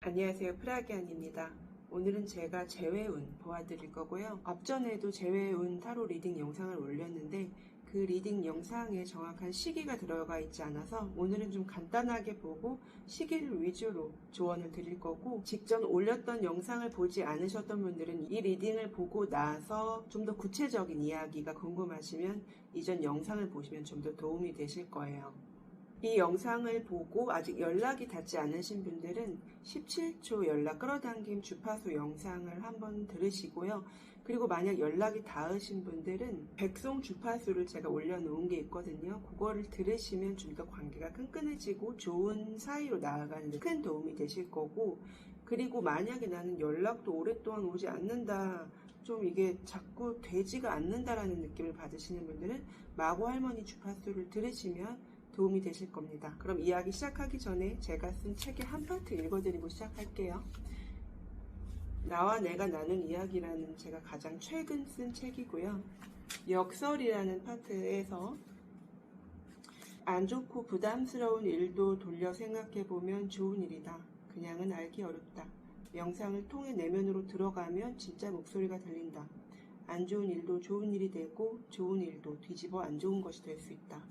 안녕하세요. 프라기안입니다. 오늘은 제가 재회운 보아드릴 거고요. 앞전에도 재회운 타로 리딩 영상을 올렸는데 그 리딩 영상에 정확한 시기가 들어가 있지 않아서 오늘은 좀 간단하게 보고 시기를 위주로 조언을 드릴 거고, 직전 올렸던 영상을 보지 않으셨던 분들은 이 리딩을 보고 나서 좀 더 구체적인 이야기가 궁금하시면 이전 영상을 보시면 좀 더 도움이 되실 거예요. 이 영상을 보고 아직 연락이 닿지 않으신 분들은 17초 연락 끌어당김 주파수 영상을 한번 들으시고요. 그리고 만약 연락이 닿으신 분들은 백송 주파수를 제가 올려놓은 게 있거든요. 그거를 들으시면 좀 더 관계가 끈끈해지고 좋은 사이로 나아가는 데 큰 도움이 되실 거고, 그리고 만약에 나는 연락도 오랫동안 오지 않는다, 좀 이게 자꾸 되지가 않는다라는 느낌을 받으시는 분들은 마고 할머니 주파수를 들으시면 도움이 되실 겁니다. 그럼 이야기 시작하기 전에 제가 쓴 책의 한 파트 읽어드리고 시작할게요. 나와 내가 나눈 이야기라는 제가 가장 최근 쓴 책이고요. 역설이라는 파트에서 안 좋고 부담스러운 일도 돌려 생각해보면 좋은 일이다. 그냥은 알기 어렵다. 명상을 통해 내면으로 들어가면 진짜 목소리가 들린다. 안 좋은 일도 좋은 일이 되고 좋은 일도 뒤집어 안 좋은 것이 될 수 있다.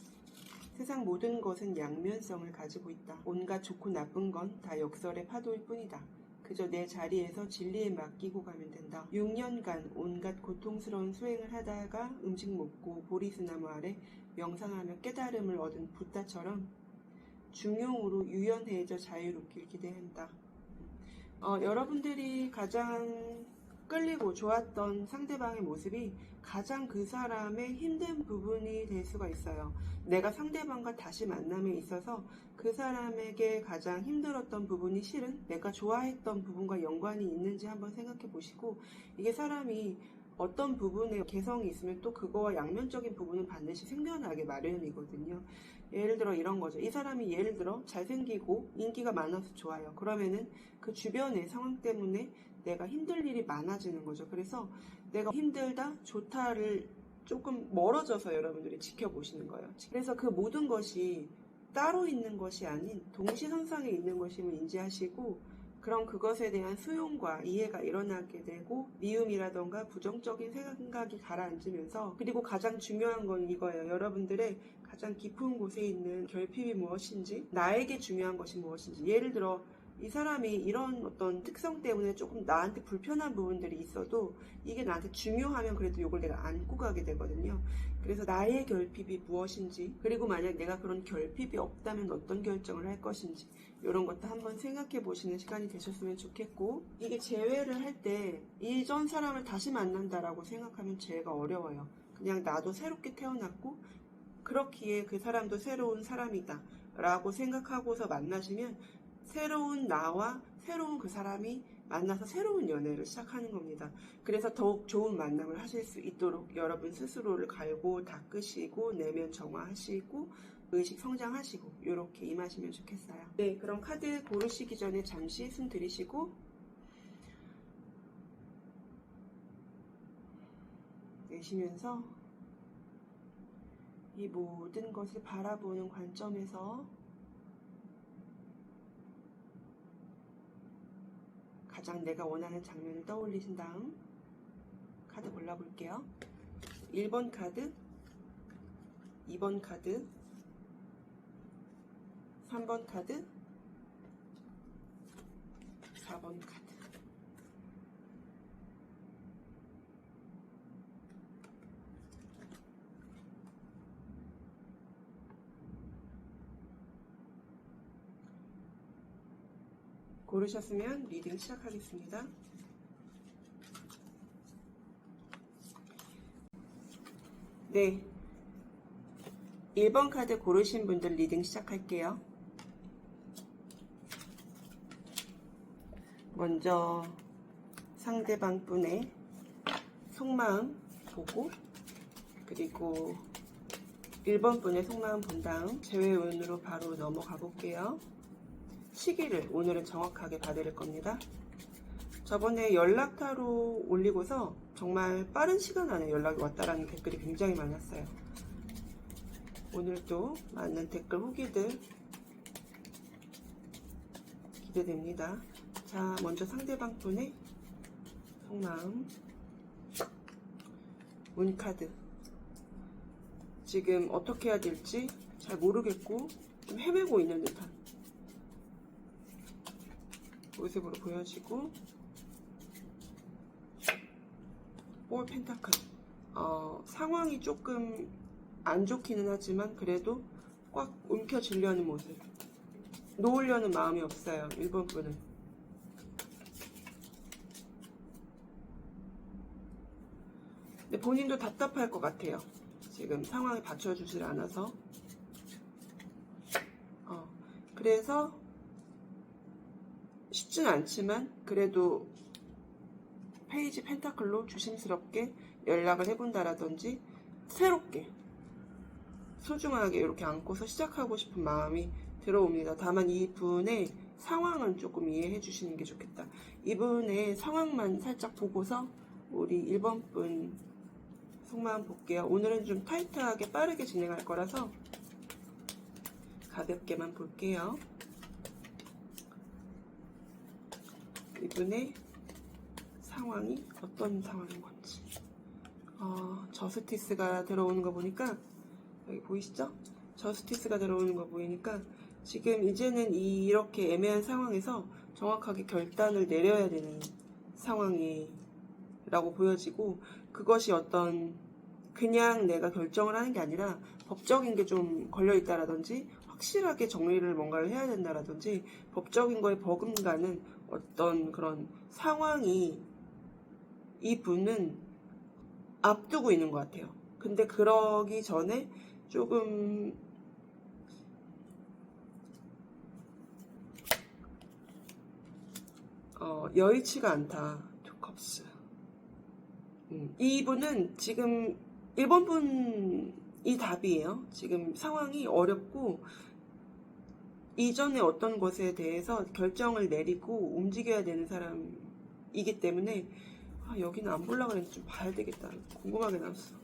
세상 모든 것은 양면성을 가지고 있다. 온갖 좋고 나쁜 건 다 역설의 파도일 뿐이다. 그저 내 자리에서 진리에 맡기고 가면 된다. 6년간 온갖 고통스러운 수행을 하다가 음식 먹고 보리수나무 아래 명상하며 깨달음을 얻은 부다처럼 중용으로 유연해져 자유롭길 기대한다. 여러분들이 가장 끌리고 좋았던 상대방의 모습이 가장 그 사람의 힘든 부분이 될 수가 있어요. 내가 상대방과 다시 만남에 있어서 그 사람에게 가장 힘들었던 부분이 실은 내가 좋아했던 부분과 연관이 있는지 한번 생각해 보시고, 이게 사람이 어떤 부분에 개성이 있으면 또 그거와 양면적인 부분은 반드시 생겨나게 마련이거든요. 예를 들어 이런 거죠. 이 사람이 예를 들어 잘생기고 인기가 많아서 좋아요. 그러면은 그 주변의 상황 때문에 내가 힘들 일이 많아지는 거죠. 그래서 내가 힘들다, 좋다를 조금 멀어져서 여러분들이 지켜보시는 거예요. 그래서 그 모든 것이 따로 있는 것이 아닌 동시선상에 있는 것임을 인지하시고, 그럼 그것에 대한 수용과 이해가 일어나게 되고 미움이라던가 부정적인 생각이 가라앉으면서, 그리고 가장 중요한 건 이거예요. 여러분들의 가장 깊은 곳에 있는 결핍이 무엇인지, 나에게 중요한 것이 무엇인지. 예를 들어 이 사람이 이런 어떤 특성 때문에 조금 나한테 불편한 부분들이 있어도 이게 나한테 중요하면 그래도 이걸 내가 안고 가게 되거든요. 그래서 나의 결핍이 무엇인지, 그리고 만약 내가 그런 결핍이 없다면 어떤 결정을 할 것인지, 이런 것도 한번 생각해 보시는 시간이 되셨으면 좋겠고, 이게 재회를 할 때 이전 사람을 다시 만난다라고 생각하면 재회가 어려워요. 그냥 나도 새롭게 태어났고 그렇기에 그 사람도 새로운 사람이다 라고 생각하고서 만나시면 새로운 나와 새로운 그 사람이 만나서 새로운 연애를 시작하는 겁니다. 그래서 더욱 좋은 만남을 하실 수 있도록 여러분 스스로를 갈고 닦으시고 내면 정화하시고 의식 성장하시고 이렇게 임하시면 좋겠어요. 네, 그럼 카드 고르시기 전에 잠시 숨 들이시고 내쉬면서 이 모든 것을 바라보는 관점에서 가장 내가 원하는 장면을 떠올리신 다음 카드 골라볼게요. 1번 카드, 2번 카드, 3번 카드, 4번 카드. 고르셨으면 리딩 시작하겠습니다. 네, 1번 카드 고르신 분들 리딩 시작할게요. 먼저 상대방 분의 속마음 보고, 그리고 1번 분의 속마음 본 다음 재회운으로 바로 넘어가 볼게요. 시기를 오늘은 정확하게 봐드릴 겁니다. 저번에 연락타로 올리고서 정말 빠른 시간 안에 연락이 왔다라는 댓글이 굉장히 많았어요. 오늘도 많은 댓글 후기들 기대됩니다. 자, 먼저 상대방 분의 속마음. 문카드. 지금 어떻게 해야 될지 잘 모르겠고 좀 헤매고 있는 듯한 모습으로 보여지고, 볼 펜타클. 상황이 조금 안 좋기는 하지만 그래도 꽉 움켜쥐려는 모습. 놓으려는 마음이 없어요, 1번 분은. 근데 본인도 답답할 것 같아요. 지금 상황에 받쳐주질 않아서. 그래서 쉽진 않지만 그래도 페이지 펜타클로 조심스럽게 연락을 해본다라든지 새롭게 소중하게 이렇게 안고서 시작하고 싶은 마음이 들어옵니다. 다만 이분의 상황은 조금 이해해 주시는 게 좋겠다. 이분의 상황만 살짝 보고서 우리 1번 분 속마음 볼게요. 오늘은 좀 타이트하게 빠르게 진행할 거라서 가볍게만 볼게요. 이분의 상황이 어떤 상황인 건지. 저스티스가 들어오는 거 보니까, 여기 보이시죠? 저스티스가 들어오는 거 보이니까 지금 이제는 이렇게 애매한 상황에서 정확하게 결단을 내려야 되는 상황이라고 보여지고, 그것이 어떤 그냥 내가 결정을 하는 게 아니라 법적인 게 좀 걸려있다라든지 확실하게 정리를 뭔가를 해야 된다라든지 법적인 거에 버금가는 어떤 그런 상황이 이분은 앞두고 있는 것 같아요. 근데 그러기 전에 조금 여의치가 않다. 투 컵스. 이분은 지금 1번 분이 답이에요. 지금 상황이 어렵고 이전에 어떤 것에 대해서 결정을 내리고 움직여야 되는 사람이기 때문에, 여기는 안 보려고 했는데 좀 봐야 되겠다. 궁금하게 나왔어.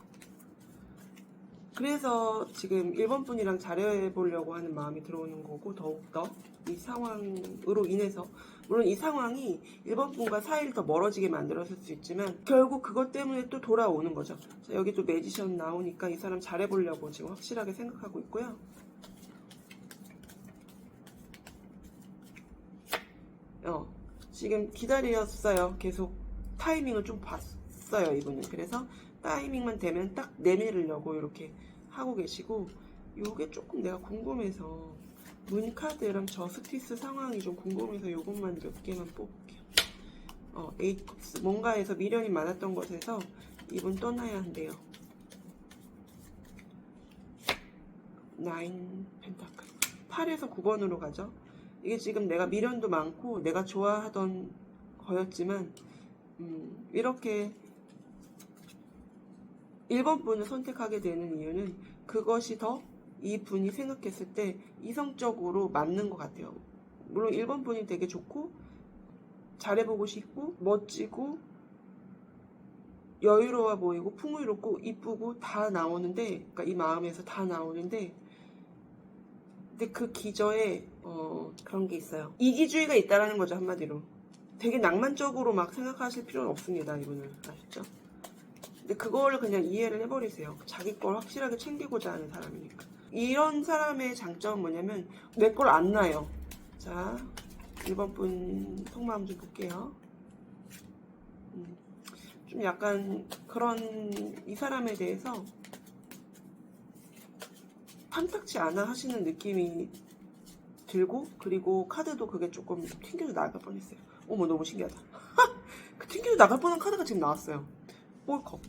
그래서 지금 1번 분이랑 잘해보려고 하는 마음이 들어오는 거고, 더욱더 이 상황으로 인해서, 물론 이 상황이 1번 분과 사이를 더 멀어지게 만들었을 수 있지만 결국 그것 때문에 또 돌아오는 거죠. 자, 여기 또 매지션 나오니까 이 사람 잘해보려고 지금 확실하게 생각하고 있고요. 지금 기다렸어요. 계속 타이밍을 좀 봤어요, 이분은. 그래서 타이밍만 되면 딱 내밀으려고 이렇게 하고 계시고, 요게 조금 내가 궁금해서, 문카드랑 저스티스 상황이 좀 궁금해서 요것만 몇 개만 뽑을게요. 8컵스. 뭔가에서 미련이 많았던 것에서 이분 떠나야 한대요. 9 펜타클. 8에서 9번으로 가죠. 이게 지금 내가 미련도 많고 내가 좋아하던 거였지만, 이렇게 1번 분을 선택하게 되는 이유는 그것이 더 이 분이 생각했을 때 이성적으로 맞는 것 같아요. 물론 1번 분이 되게 좋고 잘해보고 싶고 멋지고 여유로워 보이고 풍요롭고 이쁘고 다 나오는데, 그러니까 이 마음에서 다 나오는데, 근데 그 기저에 그런 게 있어요. 이기주의가 있다라는 거죠, 한마디로. 되게 낭만적으로 막 생각하실 필요는 없습니다, 이분은. 아시죠? 근데 그거를 그냥 이해를 해버리세요. 자기 걸 확실하게 챙기고자 하는 사람이니까. 이런 사람의 장점은 뭐냐면 내 걸 안 놔요. 자, 1번 분 속마음 좀 볼게요. 좀 약간 그런 이 사람에 대해서 탐탁치 않아 하시는 느낌이 들고, 그리고 카드도 그게 조금 튕겨서 나갈 뻔했어요. 어머, 너무 신기하다. 그 튕겨서 나갈 뻔한 카드가 지금 나왔어요. 볼컵.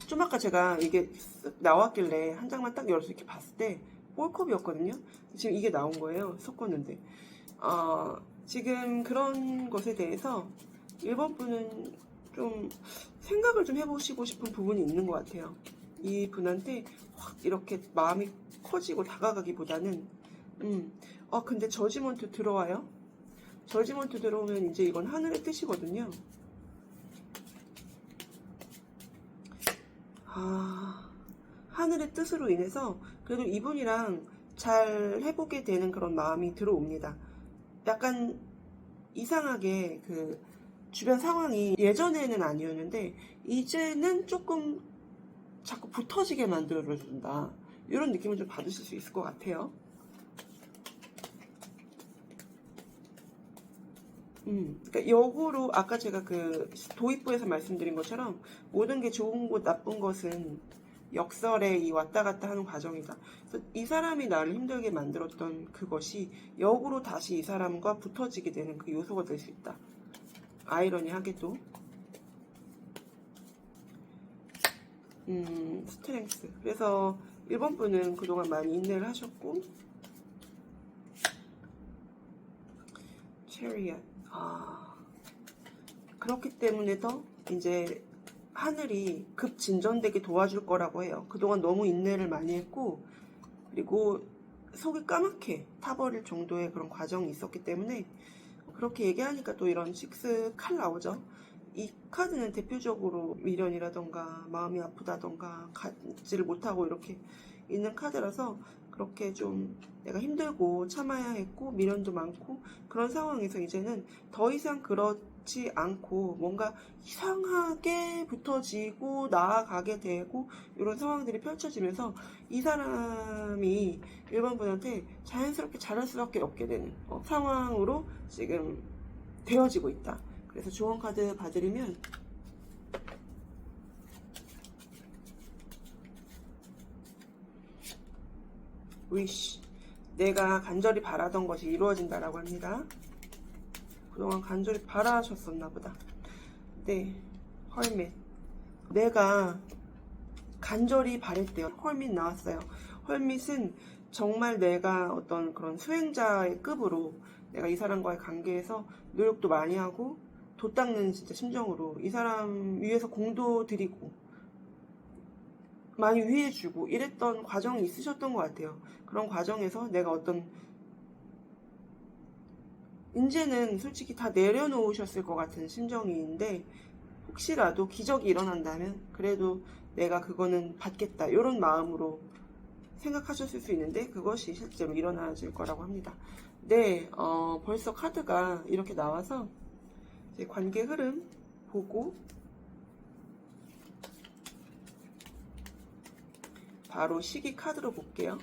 좀 아까 제가 이게 쓱 나왔길래 한 장만 딱 열어서 이렇게 봤을 때 볼컵이었거든요. 지금 이게 나온 거예요. 섞었는데. 지금 그런 것에 대해서 1번 분은 좀 생각을 좀 해보시고 싶은 부분이 있는 것 같아요. 이 분한테 확 이렇게 마음이 커지고 다가가기보다는, 근데 저지먼트 들어와요. 저지먼트 들어오면 이제 이건 하늘의 뜻이거든요. 하늘의 뜻으로 인해서 그래도 이분이랑 잘 해보게 되는 그런 마음이 들어옵니다. 약간 이상하게 그 주변 상황이 예전에는 아니었는데 이제는 조금 자꾸 붙어지게 만들어준다. 이런 느낌을 좀 받으실 수 있을 것 같아요. 그러니까 역으로 아까 제가 그 도입부에서 말씀드린 것처럼 모든 게 좋은 것, 나쁜 것은 역설에 이 왔다 갔다 하는 과정이다. 그래서 이 사람이 나를 힘들게 만들었던 그것이 역으로 다시 이 사람과 붙어지게 되는 그 요소가 될 수 있다. 아이러니하게도. 스트렝스. 그래서 1번 분은 그동안 많이 인내를 하셨고, 체리엇. 그렇기 때문에 더 이제 하늘이 급진전되게 도와줄 거라고 해요. 그동안 너무 인내를 많이 했고, 그리고 속이 까맣게 타버릴 정도의 그런 과정이 있었기 때문에 그렇게 얘기하니까 또 이런 6 칼 나오죠. 이 카드는 대표적으로 미련이라던가 마음이 아프다던가 갖지를 못하고 이렇게 있는 카드라서 그렇게 좀 내가 힘들고 참아야 했고 미련도 많고 그런 상황에서 이제는 더 이상 그렇지 않고 뭔가 이상하게 붙어지고 나아가게 되고 이런 상황들이 펼쳐지면서 이 사람이 1번 분한테 자연스럽게 잘할 수밖에 없게 되는 상황으로 지금 되어지고 있다. 그래서 조언 카드 봐드리면 wish, 내가 간절히 바라던 것이 이루어진다라고 합니다. 그동안 간절히 바라셨었나 보다. 네, 헐밋, 내가 간절히 바랬대요. 헐밋 나왔어요. 헐밋은 정말 내가 어떤 그런 수행자의 급으로 내가 이 사람과의 관계에서 노력도 많이 하고 도 닦는 진짜 심정으로 이 사람 위해서 공도 드리고 많이 위해주고 이랬던 과정이 있으셨던 것 같아요. 그런 과정에서 내가 어떤 이제는 솔직히 다 내려놓으셨을 것 같은 심정인데 혹시라도 기적이 일어난다면 그래도 내가 그거는 받겠다 이런 마음으로 생각하셨을 수 있는데 그것이 실제로 일어나질 거라고 합니다. 네, 벌써 카드가 이렇게 나와서 이제 관계 흐름 보고 바로 시기 카드로 볼게요.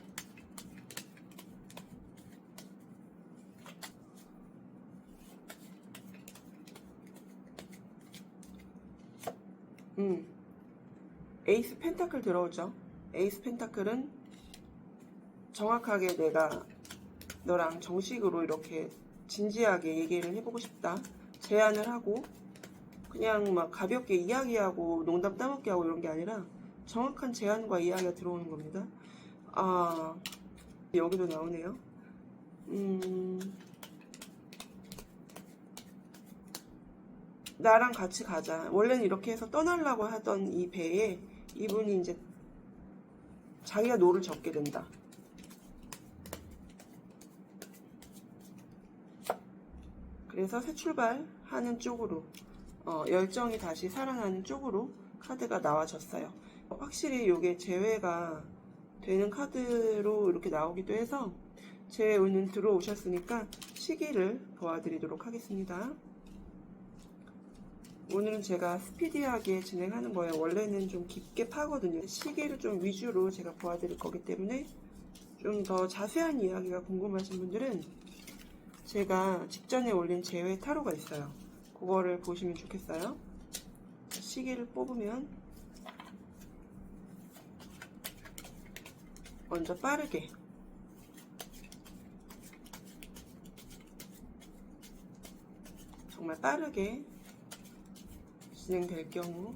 에이스 펜타클 들어오죠. 에이스 펜타클은 정확하게 내가 너랑 정식으로 이렇게 진지하게 얘기를 해보고 싶다. 제안을 하고 그냥 막 가볍게 이야기하고 농담 따먹기 하고 이런 게 아니라 정확한 제안과 이야기가 들어오는 겁니다. 여기도 나오네요. 나랑 같이 가자. 원래는 이렇게 해서 떠나려고 하던 이 배에 이분이 이제 자기가 노를 젓게 된다. 그래서 새 출발하는 쪽으로 열정이 다시 살아나는 쪽으로 카드가 나와졌어요. 확실히 이게 제외가 되는 카드로 이렇게 나오기도 해서 제외 운은 들어오셨으니까 시기를 도와드리도록 하겠습니다. 오늘은 제가 스피디하게 진행하는 거예요. 원래는 좀 깊게 파거든요. 시기를 좀 위주로 제가 보여드릴 거기 때문에 좀 더 자세한 이야기가 궁금하신 분들은 제가 직전에 올린 제외 타로가 있어요. 그거를 보시면 좋겠어요. 시기를 뽑으면 먼저 빠르게 정말 빠르게 진행될 경우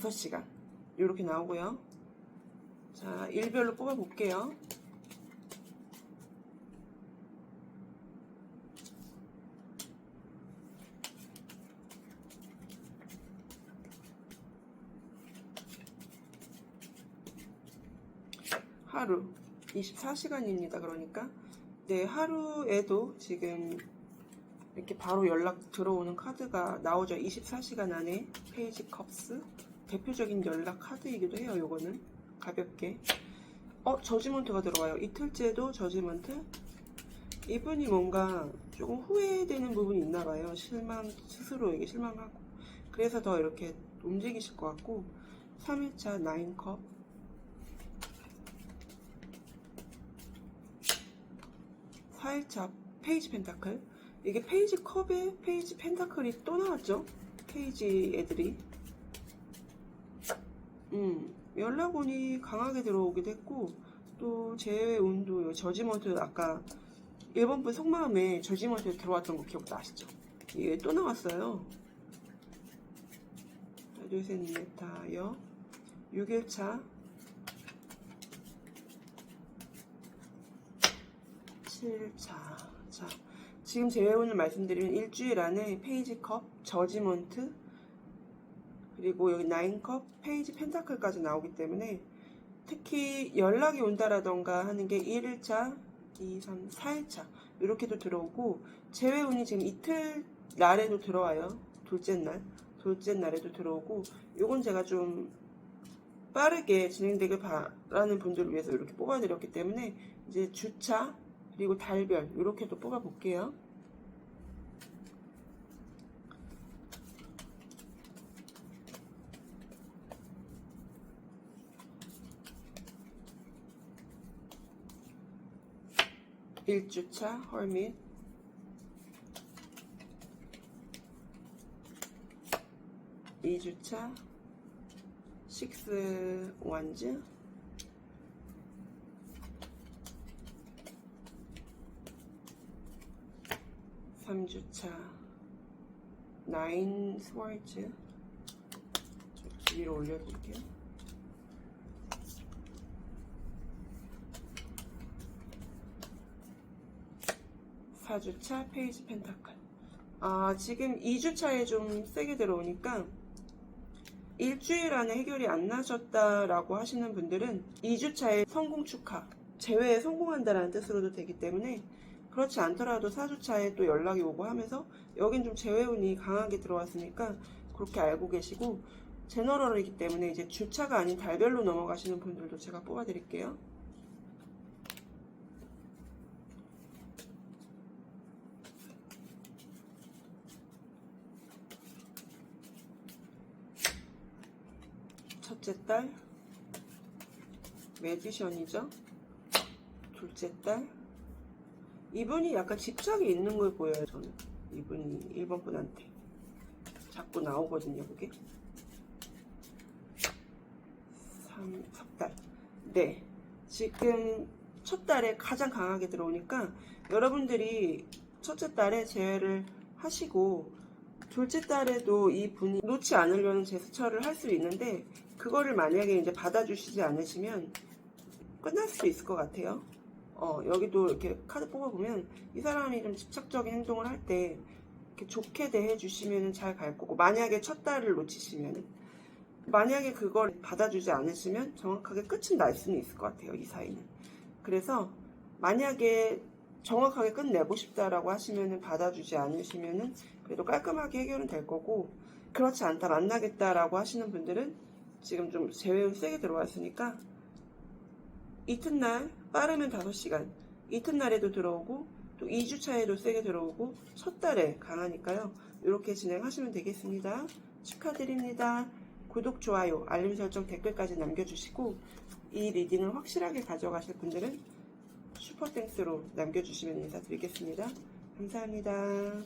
(5) 시간 이렇게 나오고요. 자, 일별로 뽑아 볼게요. 하루 24시간입니다. 그러니까 네, 하루에도 지금 이렇게 바로 연락 들어오는 카드가 나오죠. 24시간 안에 페이지 컵스. 대표적인 연락 카드이기도 해요. 요거는 가볍게. 저지먼트가 들어와요. 이틀째도 저지먼트. 이분이 뭔가 조금 후회되는 부분이 있나봐요. 스스로에게 실망하고. 그래서 더 이렇게 움직이실 것 같고. 3일차 9컵. 4일차 페이지 펜타클. 이게 페이지 컵에 페이지 펜타클이 또 나왔죠? 페이지 애들이. 연락운이 강하게 들어오기도 했고, 또 제외 운도 저지먼트 아까 1번 분 속마음에 저지먼트 들어왔던 거 기억나시죠? 이게 또 나왔어요. 하나, 둘, 셋, 넷, 다, 여. 6일차 7일차. 자, 지금 제외운을 말씀드리면 일주일 안에 페이지 컵, 저지먼트, 그리고 여기 9컵, 페이지 펜타클까지 나오기 때문에 특히 연락이 온다라던가 하는 게 1일차, 2, 3, 4일차 이렇게도 들어오고, 제외운이 지금 이틀 날에도 들어와요. 둘째 날에도 들어오고, 요건 제가 좀 빠르게 진행되길 바라는 분들을 위해서 이렇게 뽑아드렸기 때문에 이제 주차 그리고 달별 이렇게도 뽑아볼게요. 일주차 헐밋, 2주차 식스 원즈, 3주차 9 스월즈. 위로 올려드릴게요. 4주차 페이지 펜타클. 지금 2주차에 좀 세게 들어오니까 일주일 안에 해결이 안 나셨다라고 하시는 분들은 2주차에 성공 축하, 재회에 성공한다라는 뜻으로도 되기 때문에, 그렇지 않더라도 4주차에 또 연락이 오고 하면서 여긴 좀 재회운이 강하게 들어왔으니까 그렇게 알고 계시고, 제너럴이기 때문에 이제 주차가 아닌 달별로 넘어가시는 분들도 제가 뽑아드릴게요. 첫째 딸 매지션이죠. 둘째 딸, 이분이 약간 집착이 있는 걸 보여요. 저는 이분이 1번 분한테 자꾸 나오거든요. 그게 석달. 네, 지금 첫 달에 가장 강하게 들어오니까 여러분들이 첫째 달에 제외를 하시고 둘째 달에도 이 분이 놓지 않으려는 제스처를 할 수 있는데, 그거를 만약에 이제 받아주시지 않으시면 끝날 수도 있을 것 같아요. 여기도 이렇게 카드 뽑아보면 이 사람이 좀 집착적인 행동을 할 때 이렇게 좋게 대해주시면 잘 갈 거고, 만약에 첫 달을 놓치시면, 만약에 그걸 받아주지 않으시면 정확하게 끝은 날 수는 있을 것 같아요. 이 사이는. 그래서 만약에 정확하게 끝내고 싶다라고 하시면은, 받아주지 않으시면은 그래도 깔끔하게 해결은 될 거고, 그렇지 않다, 만나겠다라고 하시는 분들은 지금 좀 제외운 세게 들어왔으니까 이튿날 빠르면 5시간, 이튿날에도 들어오고 또 2주차에도 세게 들어오고 첫 달에 강하니까요. 이렇게 진행하시면 되겠습니다. 축하드립니다. 구독, 좋아요, 알림 설정, 댓글까지 남겨주시고, 이 리딩을 확실하게 가져가실 분들은 슈퍼땡스로 남겨주시면 인사드리겠습니다. 감사합니다.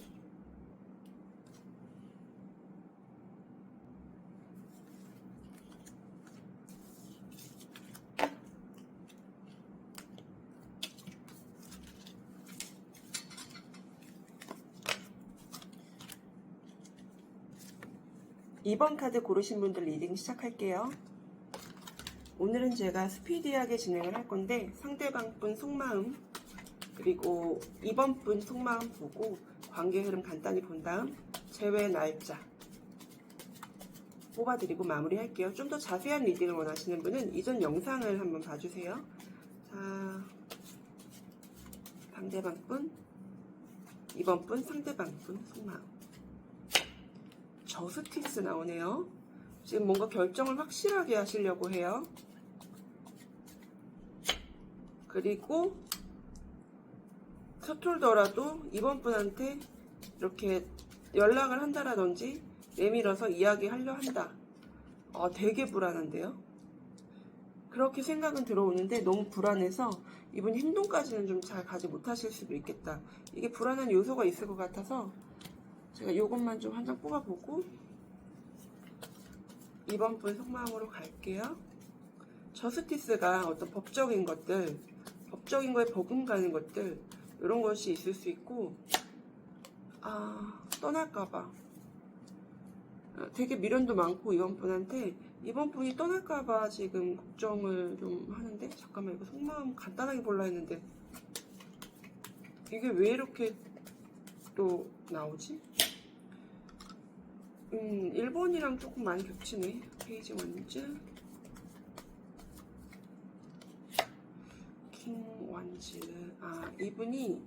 이번 카드 고르신 분들 리딩 시작할게요. 오늘은 제가 스피디하게 진행을 할 건데, 상대방 분 속마음 그리고 2번 분 속마음 보고 관계 흐름 간단히 본 다음 제외 날짜 뽑아드리고 마무리할게요. 좀 더 자세한 리딩을 원하시는 분은 이전 영상을 한번 봐주세요. 자, 상대방 분 이번 분 상대방 분 속마음. 저스티스 나오네요. 지금 뭔가 결정을 확실하게 하시려고 해요. 그리고 서툴더라도 이번 분한테 이렇게 연락을 한다라든지 내밀어서 이야기하려 한다. 되게 불안한데요. 그렇게 생각은 들어오는데 너무 불안해서 이분 행동까지는 좀 잘 가지 못하실 수도 있겠다. 이게 불안한 요소가 있을 것 같아서 제가 이것만 좀 한 장 뽑아보고 이번 분 속마음으로 갈게요. 저스티스가 어떤 법적인 것들, 법적인 거에 버금가는 것들, 이런 것이 있을 수 있고, 떠날까봐. 되게 미련도 많고, 이번 분한테, 이번 분이 떠날까봐 지금 걱정을 좀 하는데, 잠깐만, 이거 속마음 간단하게 볼라 했는데, 이게 왜 이렇게 또 나오지? 1번이랑 조금 많이 겹치네. 페이지 원즈. 킹 완즈. 이분이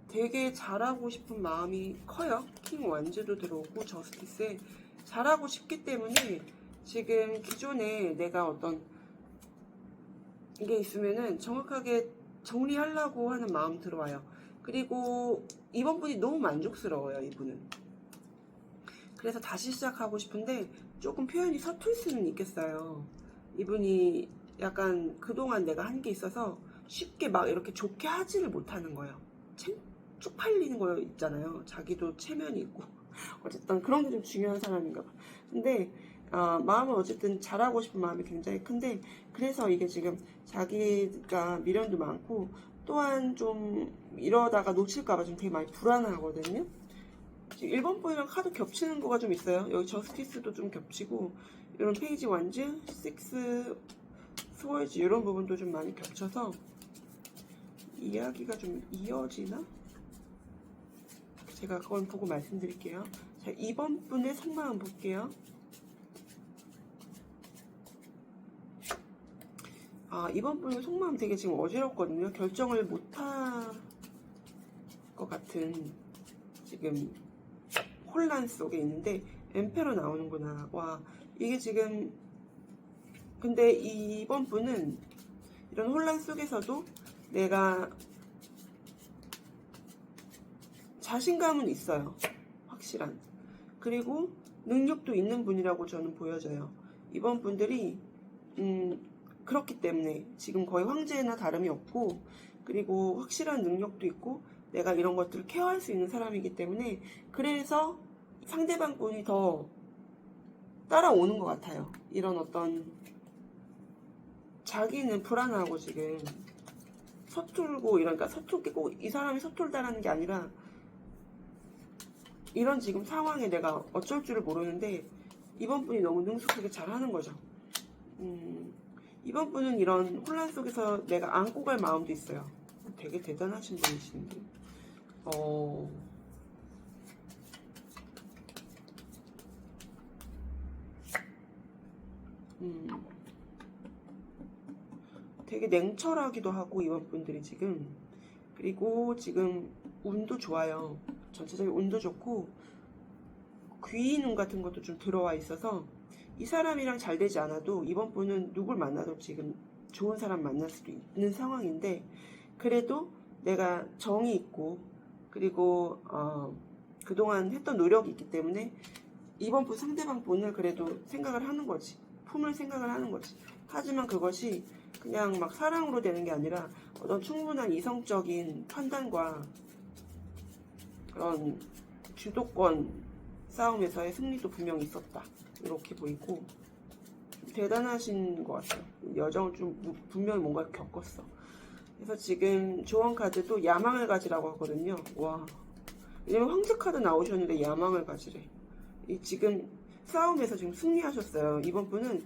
되게 잘하고 싶은 마음이 커요. 킹 완즈도 들어오고 저스티스에 잘하고 싶기 때문에 지금 기존에 내가 어떤 이게 있으면은 정확하게 정리하려고 하는 마음 들어와요. 그리고 이번 분이 너무 만족스러워요. 이분은. 그래서 다시 시작하고 싶은데 조금 표현이 서툴 수는 있겠어요. 이분이 약간 그동안 내가 한 게 있어서 쉽게 막 이렇게 좋게 하지를 못하는 거예요. 쪽팔리는 거 있잖아요. 자기도 체면이 있고 어쨌든 그런 게 좀 중요한 사람인가 봐. 근데 마음은 어쨌든 잘하고 싶은 마음이 굉장히 큰데 그래서 이게 지금 자기가 미련도 많고 또한 좀 이러다가 놓칠까봐 좀 되게 많이 불안하거든요. 1번 분이랑 카드 겹치는 거가 좀 있어요. 여기 저스티스도 좀 겹치고 이런 페이지 완즈, 6 스월즈 이런 부분도 좀 많이 겹쳐서 이야기가 좀 이어지나? 제가 그건 보고 말씀드릴게요. 자, 2번 분의 속마음 볼게요. 이번 분의 속마음 되게 지금 어지럽거든요. 결정을 못할 것 같은 지금 혼란 속에 있는데 엠페러 나오는구나. 와, 이게 지금 근데 이번 분은 이런 혼란 속에서도 내가 자신감은 있어요. 확실한. 그리고 능력도 있는 분이라고 저는 보여져요. 이번 분들이 그렇기 때문에 지금 거의 황제나 다름이 없고 그리고 확실한 능력도 있고 내가 이런 것들을 케어할 수 있는 사람이기 때문에 그래서 상대방 분이 더 따라오는 것 같아요. 이런 어떤 자기는 불안하고 지금 서툴고 이러니까 서툴게 꼭 이 사람이 서툴다라는 게 아니라 이런 지금 상황에 내가 어쩔 줄을 모르는데 이번 분이 너무 능숙하게 잘하는 거죠. 이번 분은 이런 혼란 속에서 내가 안고 갈 마음도 있어요. 되게 대단하신 분이신데 되게 냉철하기도 하고 이번 분들이 지금 그리고 지금 운도 좋아요. 전체적인 운도 좋고 귀인운 같은 것도 좀 들어와 있어서 이 사람이랑 잘 되지 않아도 이번 분은 누굴 만나도 지금 좋은 사람 만날 수도 있는 상황인데 그래도 내가 정이 있고 그리고 그동안 했던 노력이 있기 때문에 이번 분 상대방 분을 그래도 생각을 하는 거지. 품을 생각을 하는 거지. 하지만 그것이 그냥 막 사랑으로 되는 게 아니라 어떤 충분한 이성적인 판단과 그런 주도권 싸움에서의 승리도 분명히 있었다. 이렇게 보이고 대단하신 것 같아요. 여정을 좀 분명히 뭔가 겪었어. 그래서 지금 조언 카드도 야망을 가지라고 하거든요. 와, 왜냐면 황제 카드 나오셨는데 야망을 가지래. 지금 싸움에서 지금 승리하셨어요. 이번 분은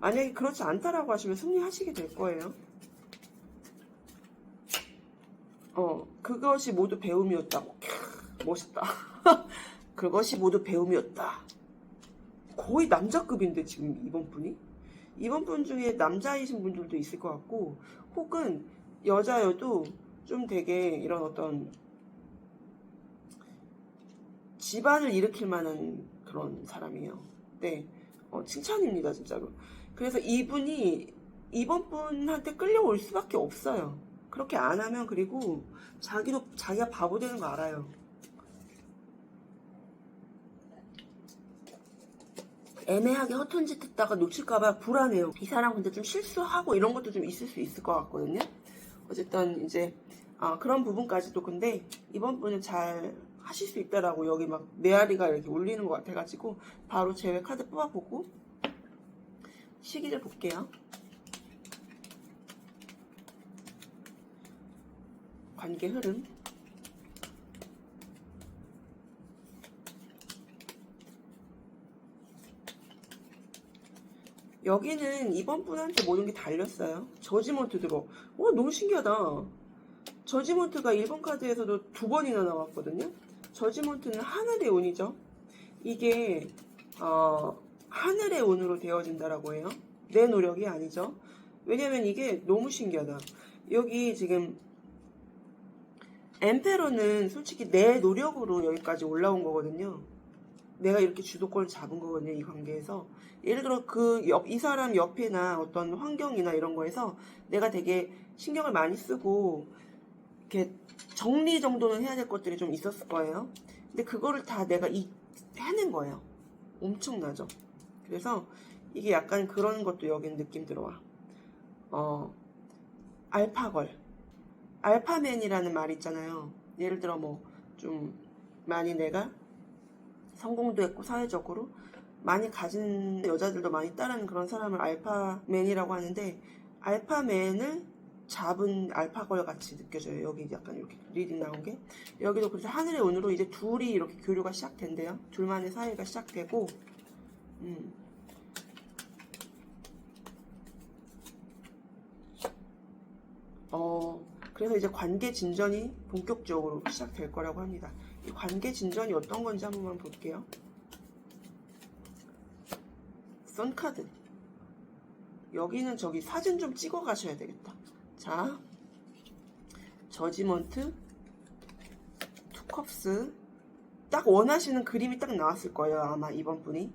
만약에 그렇지 않다라고 하시면 승리하시게 될 거예요. 그것이 모두 배움이었다고. 멋있다. 그것이 모두 배움이었다. 거의 남자급인데 지금 이번 분이? 이번 분 중에 남자이신 분들도 있을 것 같고 혹은 여자여도 좀 되게 이런 어떤 집안을 일으킬 만한 그런 사람이에요. 네, 칭찬입니다, 진짜로. 그래서 이분이 이번 분한테 끌려올 수밖에 없어요. 그렇게 안 하면, 그리고 자기가 바보 되는 거 알아요. 애매하게 허튼 짓 했다가 놓칠까봐 불안해요. 이 사람 근데 좀 실수하고 이런 것도 좀 있을 수 있을 것 같거든요. 어쨌든 이제 그런 부분까지도, 근데 이번 분은 잘 하실 수 있다라고, 여기 막 메아리가 이렇게 울리는 것 같아가지고 바로 제외 카드 뽑아보고 시기를 볼게요. 관계 흐름. 여기는 이번 분한테 모든 게 달렸어요. 저지먼트 들어. 와, 너무 신기하다. 저지먼트가 1번 카드에서도 2번이나 나왔거든요. 저지먼트는 하늘의 운이죠. 이게 하늘의 운으로 되어진다라고 해요. 내 노력이 아니죠. 왜냐면 이게 너무 신기하다. 여기 지금 엠페러는 솔직히 내 노력으로 여기까지 올라온 거거든요. 내가 이렇게 주도권을 잡은 거거든요, 이 관계에서. 예를 들어 이 사람 옆이나 어떤 환경이나 이런 거에서 내가 되게 신경을 많이 쓰고 이렇게 정리 정도는 해야 될 것들이 좀 있었을 거예요. 근데 그거를 다 내가 해낸 거예요. 엄청나죠. 그래서 이게 약간 그런 것도 여기는 느낌 들어와. 알파걸, 알파맨이라는 말 있잖아요. 예를 들어 뭐 좀 많이 내가 성공도 했고 사회적으로 많이 가진 여자들도 많이 따르는 그런 사람을 알파맨이라고 하는데, 알파맨을 잡은 알파걸 같이 느껴져요. 여기 약간 이렇게 리딩 나온 게. 여기도 그래서 하늘의 운으로 이제 둘이 이렇게 교류가 시작된대요. 둘만의 사이가 시작되고, 그래서 이제 관계 진전이 본격적으로 시작될 거라고 합니다. 이 관계 진전이 어떤 건지 한번만 볼게요. 선카드. 여기는 저기 사진 좀 찍어 가셔야 되겠다. 자, 저지먼트, 투컵스. 딱 원하시는 그림이 딱 나왔을 거예요, 아마 이번 분이.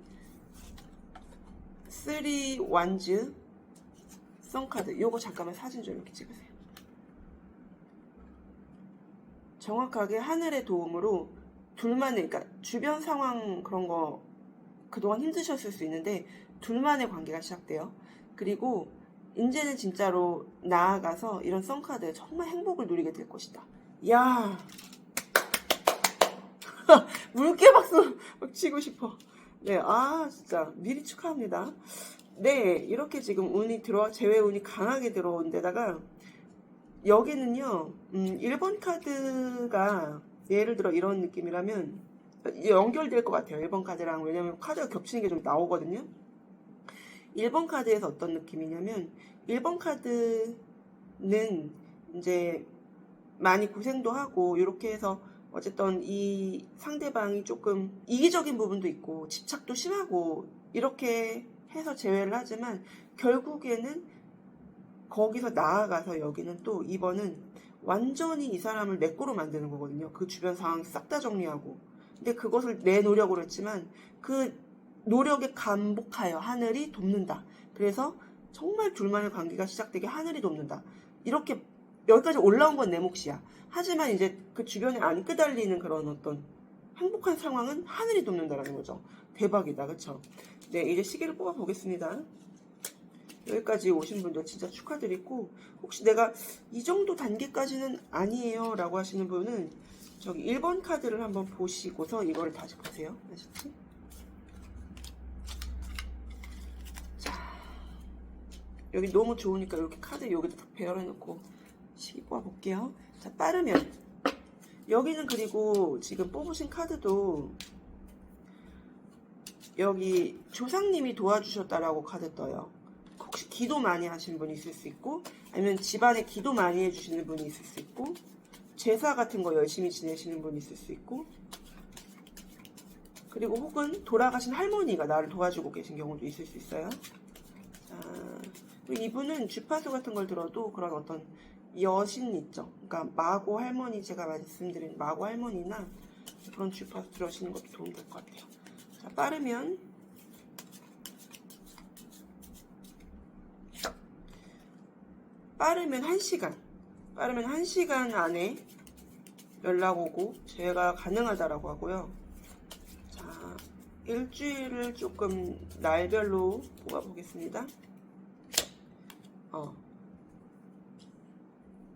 3 완즈, 선카드. 요거 잠깐만 사진 좀 이렇게 찍으세요. 정확하게 하늘의 도움으로 둘만의, 그러니까 주변 상황 그런 거 그동안 힘드셨을 수 있는데 둘만의 관계가 시작돼요. 그리고 이제는 진짜로 나아가서 이런 썬카드에 정말 행복을 누리게 될 것이다. 이야, 물개 박수 치고 싶어. 네, 진짜 미리 축하합니다. 네, 이렇게 지금 운이 제외 운이 강하게 들어온 데다가 여기는요, 1번 카드가 예를 들어 이런 느낌이라면 연결될 것 같아요. 1번 카드랑. 왜냐면 카드가 겹치는 게 좀 나오거든요. 1번 카드에서 어떤 느낌이냐면, 1번 카드는 이제 많이 고생도 하고 이렇게 해서 어쨌든 이 상대방이 조금 이기적인 부분도 있고 집착도 심하고 이렇게 해서 제외를 하지만, 결국에는 거기서 나아가서 여기는 또 2번은 완전히 이 사람을 내 거로 만드는 거거든요. 그 주변 상황 싹 다 정리하고. 근데 그것을 내 노력으로 했지만 그 노력에 감복하여 하늘이 돕는다. 그래서 정말 둘만의 관계가 시작되게 하늘이 돕는다. 이렇게 여기까지 올라온 건 내 몫이야. 하지만 이제 그 주변에 안 끄달리는 그런 어떤 행복한 상황은 하늘이 돕는다라는 거죠. 대박이다, 그쵸? 네, 이제 시계를 뽑아 보겠습니다. 여기까지 오신 분들 진짜 축하드리고, 혹시 내가 이 정도 단계까지는 아니에요 라고 하시는 분은 저기 1번 카드를 한번 보시고서 이거를 다시 보세요. 아시지? 자, 여기 너무 좋으니까 이렇게 카드 여기다 딱 배열해 놓고 시기 뽑아 볼게요. 자, 빠르면 여기는, 그리고 지금 뽑으신 카드도 여기 조상님이 도와주셨다라고 카드 떠요. 혹시 기도 많이 하신 분이 있을 수 있고, 아니면 집안에 기도 많이 해주시는 분이 있을 수 있고, 제사 같은 거 열심히 지내시는 분이 있을 수 있고, 그리고 혹은 돌아가신 할머니가 나를 도와주고 계신 경우도 있을 수 있어요. 자, 이분은 주파수 같은 걸 들어도 그런 어떤 여신 있죠. 그러니까 마고 할머니, 제가 말씀드린 마고 할머니나 그런 주파수 들어오시는 것도 도움 될 것 같아요. 자, 빠르면 빠르면 1시간 안에 연락 오고 제가 가능하다라고 하고요. 자, 일주일을 조금 날별로 뽑아보겠습니다.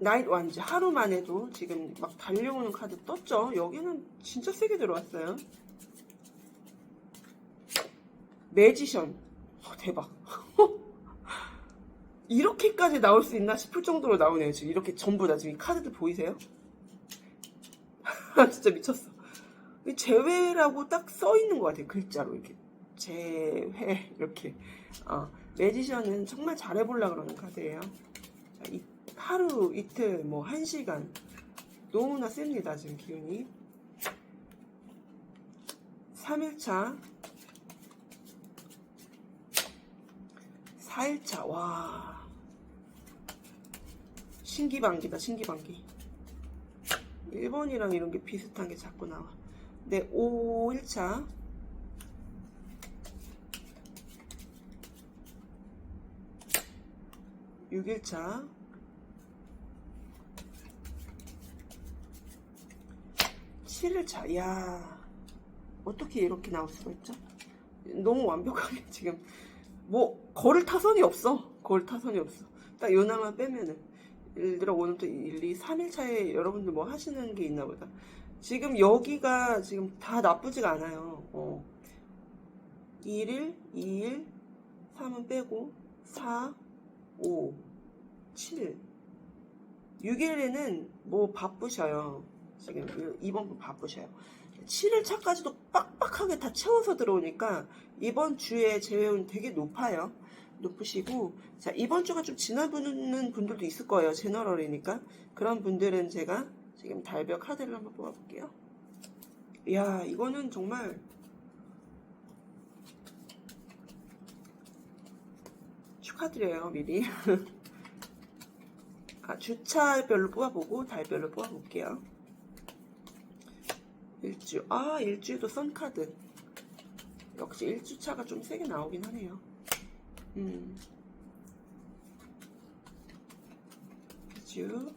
나잇 완즈 하루만 해도 지금 막 달려오는 카드 떴죠? 여기는 진짜 세게 들어왔어요. 매지션. 대박. 이렇게까지 나올 수 있나 싶을 정도로 나오네요. 지금 이렇게 전부 다 지금 이 카드들 보이세요? 진짜 미쳤어. 재회라고 딱 써 있는 것 같아요. 글자로 이렇게 재회 이렇게. 매지션은 정말 잘해보려고 그러는 카드예요. 자, 하루 이틀 뭐 1시간 너무나 셉니다. 지금 기운이. 3일차 4일차 와 신기방기다. 신기방기. 1번이랑 이런 게 비슷한 게 자꾸 나와. 네, 5일차 6일차 7일차. 이야, 어떻게 이렇게 나올 수가 있죠? 너무 완벽하게 지금 뭐 거를 타선이 없어. 거를 타선이 없어. 딱 요나만 빼면은 예를 들어 오늘부터 1, 2, 3일차에 여러분들 뭐 하시는 게 있나 보다. 지금 여기가 지금 다 나쁘지가 않아요. 1일, 2일, 3은 빼고 4, 5, 7, 6일에는 뭐 바쁘셔요. 지금 이번 분 바쁘셔요. 7일차까지도 빡빡하게 다 채워서 들어오니까 이번 주에 제외운 되게 높아요. 높으시고, 자, 이번 주가 좀 지나보는 분들도 있을 거예요. 제너럴이니까. 그런 분들은 제가 지금 달별 카드를 한번 뽑아볼게요. 이야, 이거는 정말 축하드려요, 미리. 주차별로 뽑아보고 달별로 뽑아볼게요. 일주. 일주에도 선카드. 역시 일주차가 좀 세게 나오긴 하네요. 2주,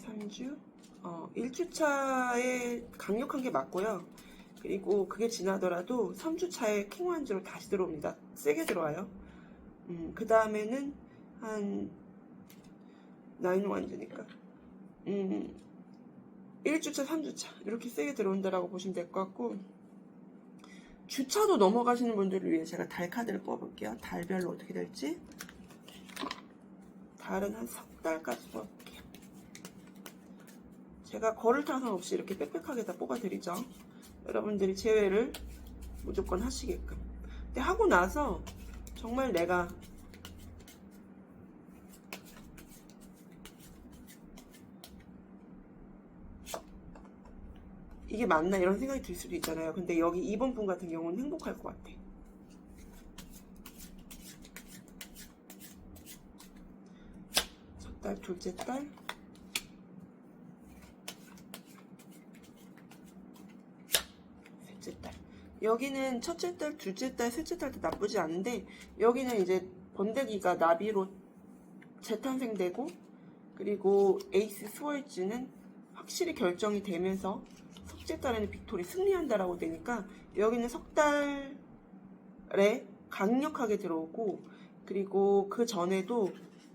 3주. 1주차에 강력한 게 맞고요. 그리고 그게 지나더라도 3주차에 킹완즈로 다시 들어옵니다. 세게 들어와요. 그 다음에는 한 9완즈니까 1주차, 3주차 이렇게 세게 들어온다라고 보시면 될 것 같고, 주차도 넘어가시는 분들을 위해 제가 달 카드를 뽑아볼게요. 달별로 어떻게 될지. 달은 한 석 달까지 뽑아볼게요. 제가 거를 타선 없이 이렇게 빽빽하게 다 뽑아드리죠. 여러분들이 제외를 무조건 하시게끔. 근데 하고 나서 정말 내가 이게 맞나 이런 생각이 들 수도 있잖아요. 근데 여기 2번 분 같은 경우는 행복할 것 같아. 첫 달, 둘째 달, 셋째 달. 여기는 첫째 달, 둘째 달, 셋째 달도 나쁘지 않은데, 여기는 이제 번데기가 나비로 재탄생되고, 그리고 에이스 스월즈는 확실히 결정이 되면서 석째 달에는 빅토리 승리한다라고 되니까, 여기는 석 달에 강력하게 들어오고, 그리고 그 전에도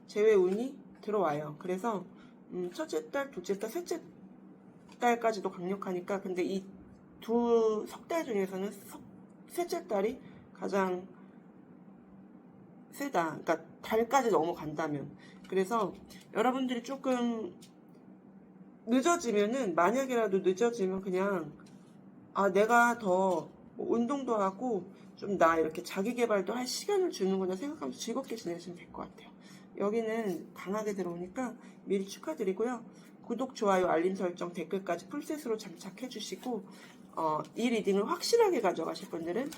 제외운이 들어와요. 그래서 첫째 달, 둘째 달, 셋째 달까지도 강력하니까, 근데 이 두 석 달 중에서는 셋째 달이 가장 세다. 그러니까 달까지 넘어간다면. 그래서 여러분들이 조금 늦어지면은, 만약이라도 늦어지면 그냥 내가 더 운동도 하고 좀 나 이렇게 자기 개발도 할 시간을 주는구나 생각하면서 즐겁게 지내시면 될 것 같아요. 여기는 강하게 들어오니까 미리 축하드리고요. 구독, 좋아요, 알림 설정, 댓글까지 풀셋으로 장착해 주시고, 이 리딩을 확실하게 가져가실 분들은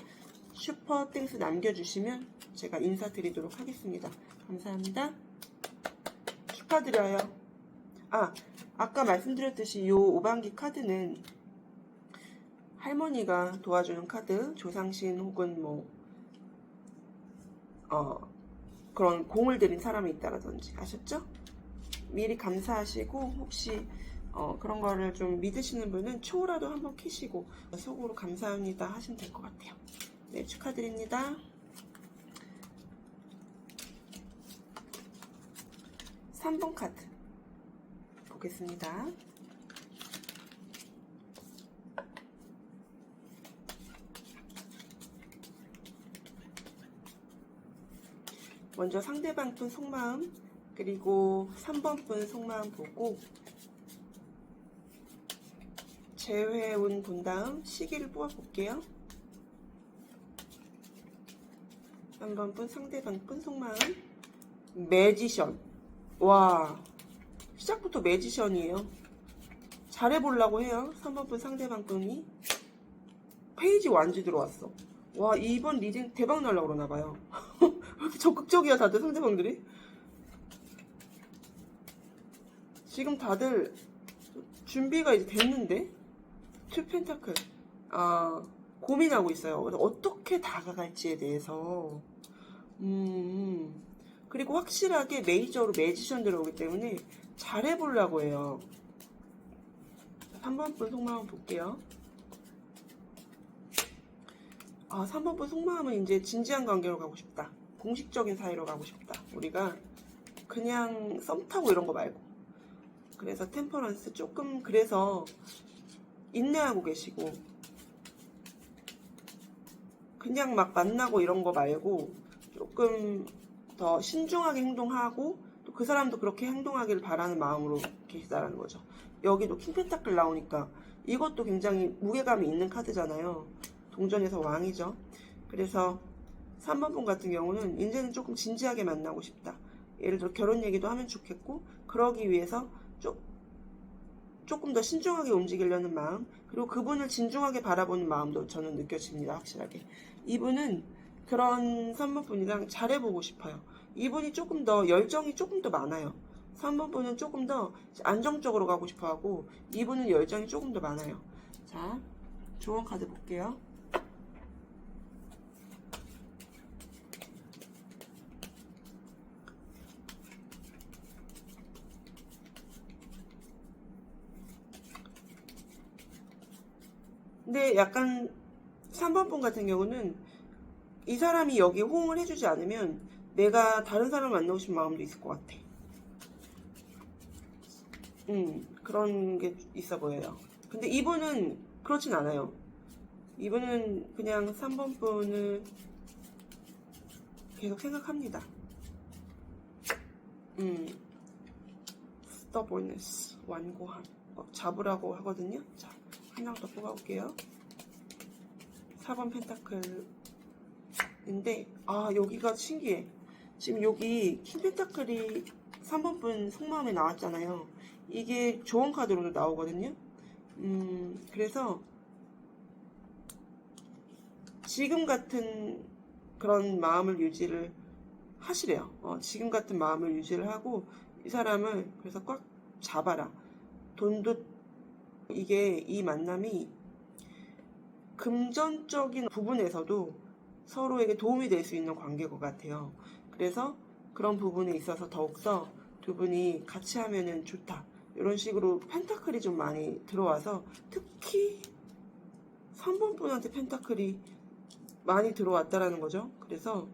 슈퍼 땡스 남겨주시면 제가 인사드리도록 하겠습니다. 감사합니다. 축하드려요. 아까 말씀드렸듯이 이 오방기 카드는 할머니가 도와주는 카드, 조상신 혹은 그런 공을 들인 사람이 있다라든지, 아셨죠? 미리 감사하시고, 혹시 그런 거를 좀 믿으시는 분은 초라도 한번 키시고 속으로 감사합니다 하시면 될 것 같아요. 네, 축하드립니다. 3번 카드 보겠습니다. 먼저 상대방 분 속마음, 그리고 3번 분 속마음 보고 재회운 본 다음 시기를 뽑아볼게요. 3번 분 상대방 분 속마음, 매지션. 와, 시작부터 매지션이에요. 잘해보려고 해요. 3번 분 상대방 분이 페이지 완주 들어왔어. 와, 이번 리딩 대박 날라고 그러나봐요. 왜 이렇게 적극적이야 다들 상대방들이? 지금 다들 준비가 이제 됐는데? 투 펜타클. 고민하고 있어요. 어떻게 다가갈지에 대해서. 그리고 확실하게 메이저로 매지션 들어오기 때문에 잘해보려고 해요. 3번 분 속마음 볼게요. 3번 분 속마음은 이제 진지한 관계로 가고 싶다. 공식적인 사이로 가고 싶다. 우리가 그냥 썸 타고 이런 거 말고. 그래서 템퍼런스 조금, 그래서 인내하고 계시고, 그냥 막 만나고 이런 거 말고 조금 더 신중하게 행동하고, 또 그 사람도 그렇게 행동하기를 바라는 마음으로 계시다라는 거죠. 여기도 킹펜타클 나오니까 이것도 굉장히 무게감이 있는 카드잖아요. 동전에서 왕이죠. 그래서 3번 분 같은 경우는 이제는 조금 진지하게 만나고 싶다. 예를 들어 결혼 얘기도 하면 좋겠고, 그러기 위해서 조금 더 신중하게 움직이려는 마음, 그리고 그분을 진중하게 바라보는 마음도 저는 느껴집니다. 확실하게. 이분은 그런 3번 분이랑 잘해보고 싶어요. 이분이 조금 더 열정이 조금 더 많아요. 3번 분은 조금 더 안정적으로 가고 싶어 하고, 이분은 열정이 조금 더 많아요. 자, 조언 카드 볼게요. 근데 약간 3번 분 같은 경우는 이 사람이 여기 호응을 해주지 않으면 내가 다른 사람을 만나고 싶은 마음도 있을 것 같아. 그런 게 있어 보여요. 근데 이분은 그렇진 않아요. 이분은 그냥 3번 분을 계속 생각합니다. stubbornness, 완고함. 잡으라고 하거든요. 자, 하나 더 뽑아볼게요. 4번 펜타클인데, 여기가 신기해. 지금 여기 킹 펜타클이 3번 분 속마음에 나왔잖아요. 이게 조언 카드로도 나오거든요. 그래서 지금 같은 그런 마음을 유지를 하시래요. 지금 같은 마음을 유지를 하고, 이 사람을 그래서 꽉 잡아라. 돈도, 이게 이 만남이 금전적인 부분에서도 서로에게 도움이 될 수 있는 관계인 것 같아요. 그래서 그런 부분에 있어서 더욱더 두 분이 같이 하면은 좋다. 이런 식으로 펜타클이 좀 많이 들어와서, 특히 3번 분한테 펜타클이 많이 들어왔다라는 거죠. 그래서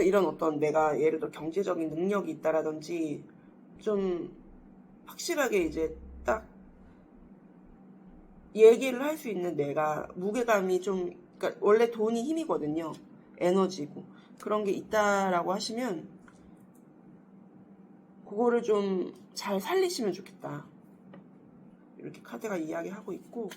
이런 어떤 내가 예를 들어 경제적인 능력이 있다라든지 좀 확실하게 이제 딱 얘기를 할 수 있는, 내가 무게감이 좀, 그러니까 원래 돈이 힘이거든요. 에너지고. 그런 게 있다라고 하시면 그거를 좀 잘 살리시면 좋겠다. 이렇게 카드가 이야기하고 있고,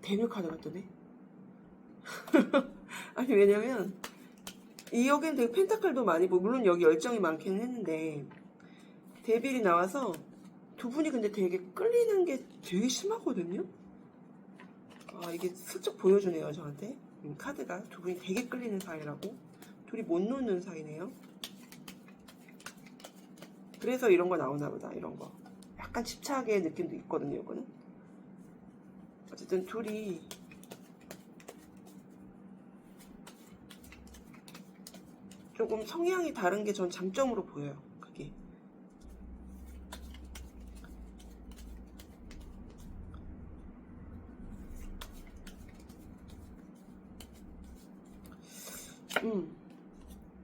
데빌 카드가 뜨네. 아니, 왜냐면 여기는 되게 펜타클도 많이 보고, 물론 여기 열정이 많기는 했는데 데빌이 나와서 두 분이 근데 되게 끌리는 게 되게 심하거든요. 이게 슬쩍 보여주네요, 저한테. 카드가 두 분이 되게 끌리는 사이라고. 둘이 못 노는 사이네요. 그래서 이런 거 나오나 보다. 이런 거 약간 집착의 느낌도 있거든요. 이거는 어쨌든 둘이 조금 성향이 다른 게 전 장점으로 보여요. 그게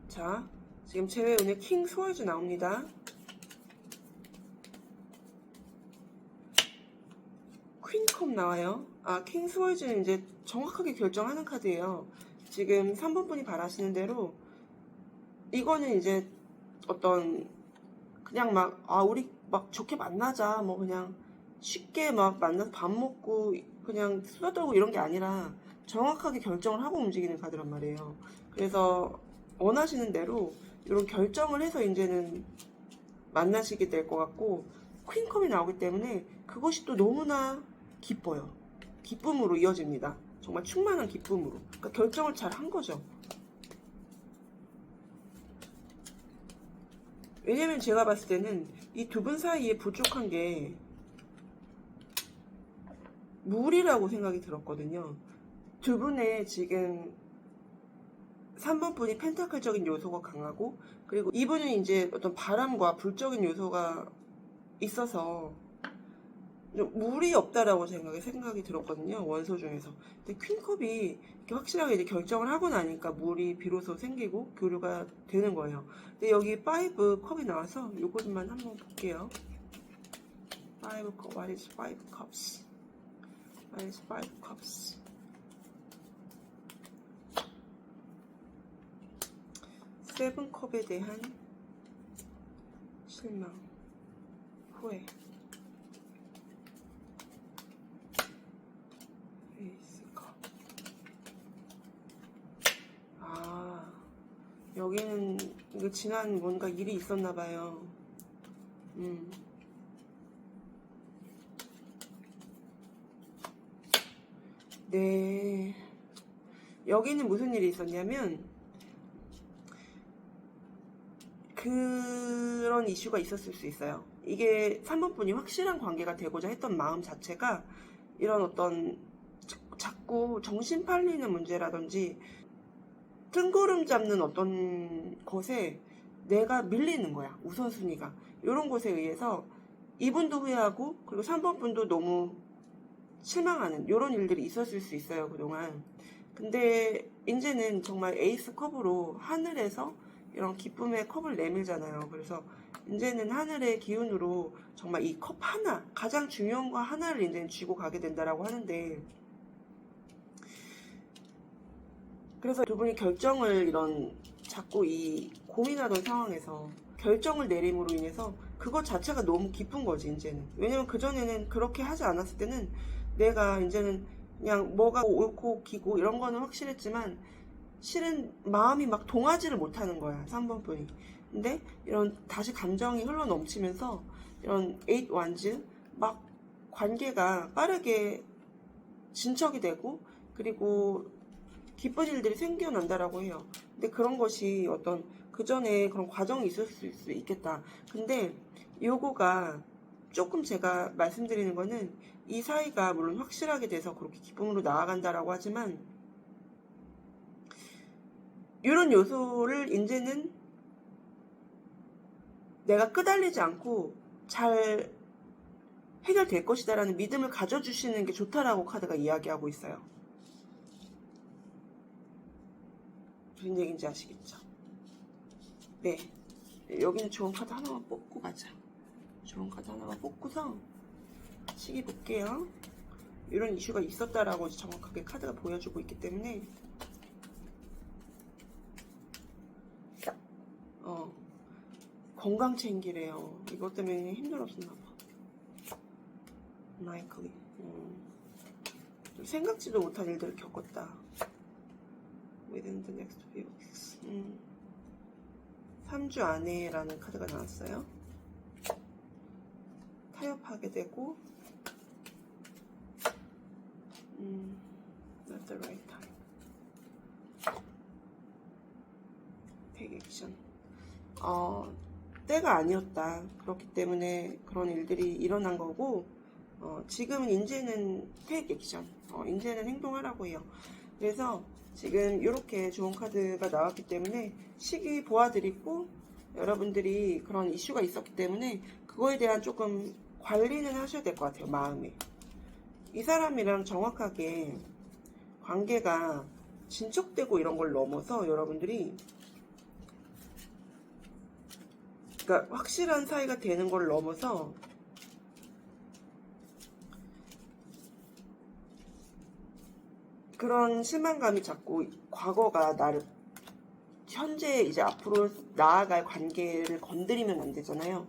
자, 지금 제외운의 킹 스월즈 나옵니다. 퀸컵 나와요. 아, 킹 스월즈는 이제 정확하게 결정하는 카드예요. 지금 3번 분이 바라시는 대로 이거는 이제 어떤 그냥 막 우리 막 좋게 만나자 뭐 그냥 쉽게 막 만나서 밥 먹고 그냥 수다 떨고 이런 게 아니라 정확하게 결정을 하고 움직이는 카드란 말이에요. 그래서 원하시는 대로 이런 결정을 해서 이제는 만나시게 될 것 같고, 퀸컵이 나오기 때문에 그것이 또 너무나 기뻐요. 기쁨으로 이어집니다. 정말 충만한 기쁨으로. 그러니까 결정을 잘 한 거죠. 왜냐면 제가 봤을 때는 이 두 분 사이에 부족한 게 물이라고 생각이 들었거든요. 두 분의 지금 3번 분이 펜타클적인 요소가 강하고, 그리고 이분은 이제 어떤 바람과 불적인 요소가 있어서 물이 없다라고 생각이 들었거든요. 원소 중에서. 근데 퀸컵이 이렇게 확실하게 이제 결정을 하고 나니까 물이 비로소 생기고 교류가 되는 거예요. 근데 여기 5 컵이 나와서 요것만 한번 볼게요. 5 컵, what is 5 cups? What is 5 cups? 7 컵에 대한 실망, 후회. 여기는 이거 지난 뭔가 일이 있었나 봐요. 네. 여기는 무슨 일이 있었냐면 그런 이슈가 있었을 수 있어요. 이게 3번 분이 확실한 관계가 되고자 했던 마음 자체가 이런 어떤 자꾸 정신 팔리는 문제라든지 뜬구름 잡는 어떤 것에 내가 밀리는 거야. 우선순위가. 이런 것에 의해서 이분도 후회하고 그리고 3번 분도 너무 실망하는 이런 일들이 있었을 수 있어요. 그동안. 근데 이제는 정말 에이스 컵으로 하늘에서 이런 기쁨의 컵을 내밀잖아요. 그래서 이제는 하늘의 기운으로 정말 이 컵 하나, 가장 중요한 거 하나를 이제는 쥐고 가게 된다라고 하는데, 그래서 두 분이 결정을 이런 자꾸 이 고민하던 상황에서 결정을 내림으로 인해서 그것 자체가 너무 기쁜 거지 이제는. 왜냐면 그전에는 그렇게 하지 않았을 때는 내가 이제는 그냥 뭐가 옳고 기고 이런 거는 확실했지만 실은 마음이 막 동하지를 못하는 거야 3번 분이. 근데 이런 다시 감정이 흘러 넘치면서 이런 8 wands 막 관계가 빠르게 진척이 되고 그리고 기쁜 일들이 생겨난다라고 해요. 근데 그런 것이 어떤 그 전에 그런 과정이 있었을 수 있겠다. 근데 요거가 조금 제가 말씀드리는 거는 이 사이가 물론 확실하게 돼서 그렇게 기쁨으로 나아간다라고 하지만 이런 요소를 이제는 내가 끄달리지 않고 잘 해결될 것이다라는 믿음을 가져주시는 게 좋다라고 카드가 이야기하고 있어요. 무슨 얘기인지 아시겠죠? 네. 여기는 좋은 카드 하나만 뽑고 가자. 좋은 카드 하나만 뽑고서 시기 볼게요. 이런 이슈가 있었다라고 정확하게 카드가 보여주고 있기 때문에 건강 챙기래요. 이것 때문에 힘들었었나 봐. 나이클리. 생각지도 못한 일들을 겪었다. Within the next few weeks. 3주 안에라는 카드가 나왔어요. 타협하게 되고 not the right time. 액션. 때가 아니었다. 그렇기 때문에 그런 일들이 일어난 거고, 지금은 이제는 테이크 액션, 이제는 행동하라고 해요. 그래서 지금 이렇게 좋은 카드가 나왔기 때문에 시기 보아드리고, 여러분들이 그런 이슈가 있었기 때문에 그거에 대한 조금 관리는 하셔야 될 것 같아요. 마음에. 이 사람이랑 정확하게 관계가 진척되고 이런 걸 넘어서 여러분들이, 그러니까 확실한 사이가 되는 걸 넘어서 그런 실망감이 자꾸 과거가 나를 현재 이제 앞으로 나아갈 관계를 건드리면 안 되잖아요.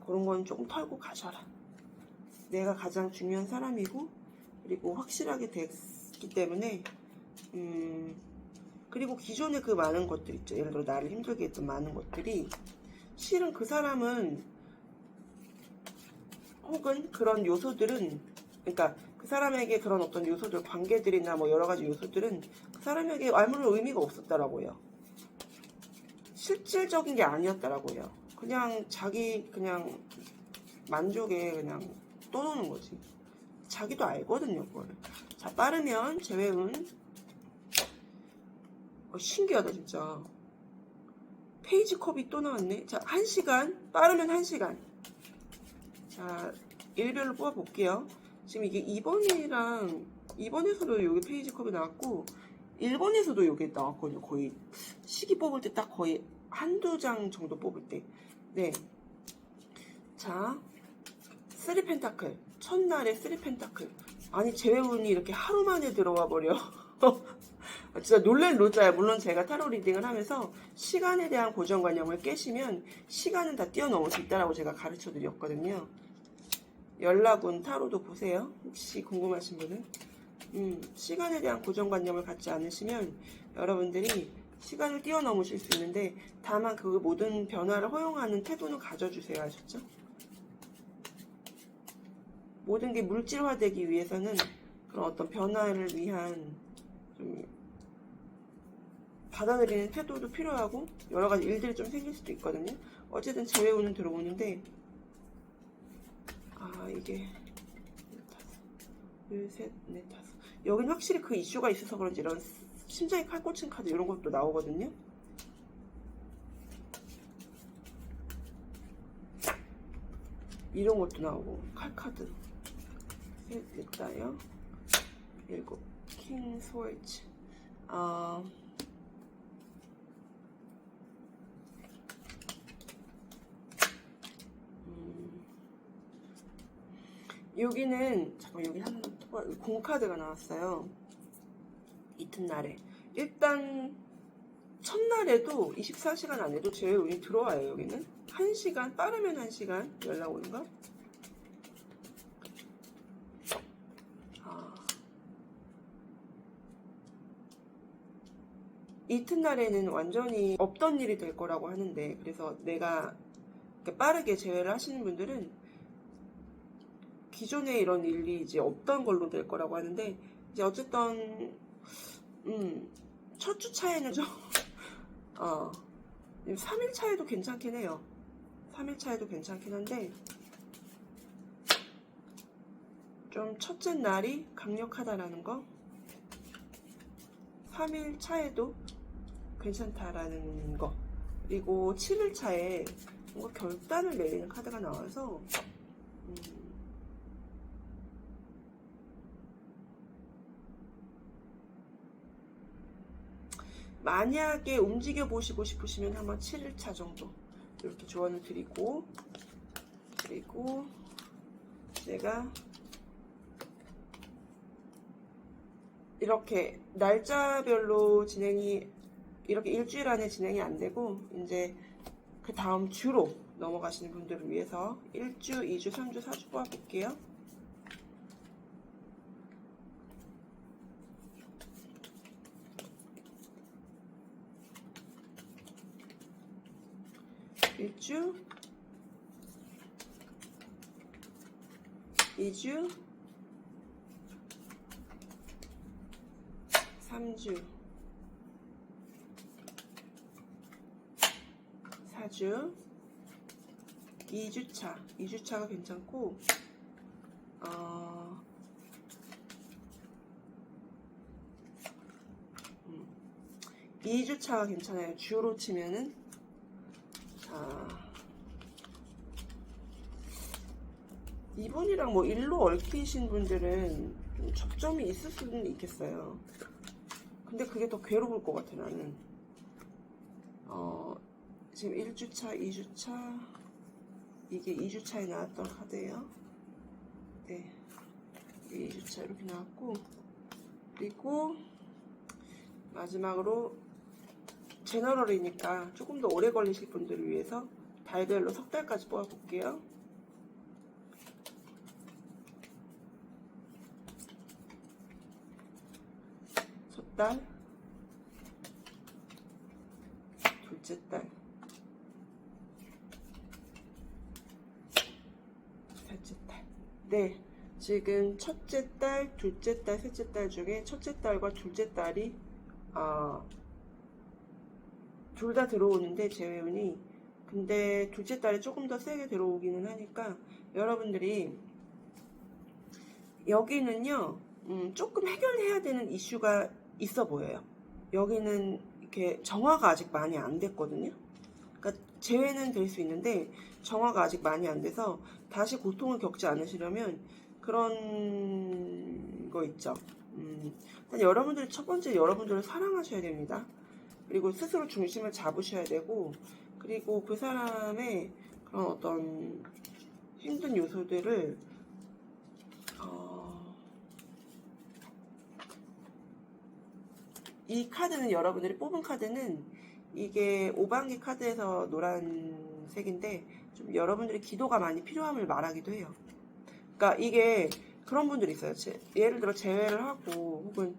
그런 건 조금 털고 가셔라. 내가 가장 중요한 사람이고, 그리고 확실하게 됐기 때문에, 그리고 기존에 그 많은 것들 있죠. 예를 들어 나를 힘들게 했던 많은 것들이 실은 그 사람은, 혹은 그런 요소들은, 그러니까 그 사람에게 그런 어떤 요소들, 관계들이나 뭐 여러 가지 요소들은 그 사람에게 아무런 의미가 없었다라고요. 실질적인 게 아니었다라고요. 그냥 자기 그냥 만족에 그냥 떠노는 거지. 자기도 알거든요, 그거를. 자, 빠르면 제외운. 신기하다, 진짜. 페이지 컵이 또 나왔네. 자, 1시간. 빠르면 1시간. 자, 일별로 뽑아볼게요. 지금 이게 2번이랑 2번에서도 여기 페이지 컵이 나왔고 1번에서도 여기 나왔거든요. 거의 시기 뽑을 때 딱 거의 한두 장 정도 뽑을 때. 네. 자, 3펜타클. 첫날에 3펜타클. 아니, 제외운이 이렇게 하루 만에 들어와 버려. 진짜 놀랄 노자야. 물론 제가 타로 리딩을 하면서 시간에 대한 고정관념을 깨시면 시간은 다 뛰어넘을 수 있다라고 제가 가르쳐 드렸거든요. 연락운 타로도 보세요. 혹시 궁금하신 분은. 시간에 대한 고정관념을 갖지 않으시면 여러분들이 시간을 뛰어넘으실 수 있는데, 다만 그 모든 변화를 허용하는 태도는 가져주세요. 아셨죠? 모든 게 물질화되기 위해서는 그런 어떤 변화를 위한 좀 받아들이는 태도도 필요하고 여러 가지 일들이 좀 생길 수도 있거든요. 어쨌든 제외운은 들어오는데, 이게 둘, 셋, 넷, 다섯. 여긴 확실히 그 이슈가 있어서 그런지 이런 심장에 칼 꽂힌 카드 이런 것도 나오거든요. 이런 것도 나오고 칼 카드. 셋, 넷다요. 7. 킹 스월츠. 여기는 잠깐, 여기 하나 공카드가 나왔어요. 이튿날에 일단 첫날에도 24시간 안에도 제외운이 들어와요. 여기는 1시간, 빠르면 1시간 연락 오는 거. 이튿날에는 완전히 없던 일이 될 거라고 하는데, 그래서 내가 빠르게 제외를 하시는 분들은 기존에 이런 일이 이제 없던 걸로 될 거라고 하는데, 이제 어쨌든 첫 주 차에는 좀 3일 차에도 괜찮긴 해요. 3일 차에도 괜찮긴 한데 좀 첫째 날이 강력하다라는 거, 3일 차에도 괜찮다라는 거, 그리고 7일 차에 뭔가 결단을 내리는 카드가 나와서 만약에 움직여 보시고 싶으시면 한번 7일차 정도 이렇게 조언을 드리고, 그리고 제가 이렇게 날짜별로 진행이 이렇게 일주일 안에 진행이 안 되고 이제 그 다음 주로 넘어가시는 분들을 위해서 1주, 2주, 3주, 4주 뽑아볼게요. 일주, 2주, 3주, 주 2주차가 괜찮고 2주차가 괜찮아요. 주로 치면은. 자, 이분이랑 뭐 일로 얽히신 분들은 좀 접점이 있을 수는 있겠어요. 근데 그게 더 괴로울 것 같아, 나는. 지금 1주차, 2주차, 이게 2주차에 나왔던 카드예요. 네, 2주차 이렇게 나왔고, 그리고 마지막으로 제너럴이니까 조금 더 오래 걸리실 분들을 위해서 달별로 석 달까지 뽑아볼게요. 첫 달, 둘째 달, 셋째 달. 네, 지금 첫째 달, 둘째 달, 셋째 달 중에 첫째 달과 둘째 달이 둘 다 들어오는데 제외운이, 근데 둘째 달에 조금 더 세게 들어오기는 하니까 여러분들이 여기는요 조금 해결해야 되는 이슈가 있어 보여요. 여기는 이렇게 정화가 아직 많이 안 됐거든요. 그러니까 제외는 될 수 있는데 정화가 아직 많이 안 돼서 다시 고통을 겪지 않으시려면 그런 거 있죠. 일단 여러분들 첫 번째 여러분들을 사랑하셔야 됩니다. 그리고 스스로 중심을 잡으셔야 되고, 그리고 그 사람의 그런 어떤 힘든 요소들을 이 카드는, 여러분들이 뽑은 카드는 이게 5반기 카드에서 노란색인데 좀 여러분들이 기도가 많이 필요함을 말하기도 해요. 그러니까 이게 그런 분들이 있어요. 예를 들어 재회를 하고 혹은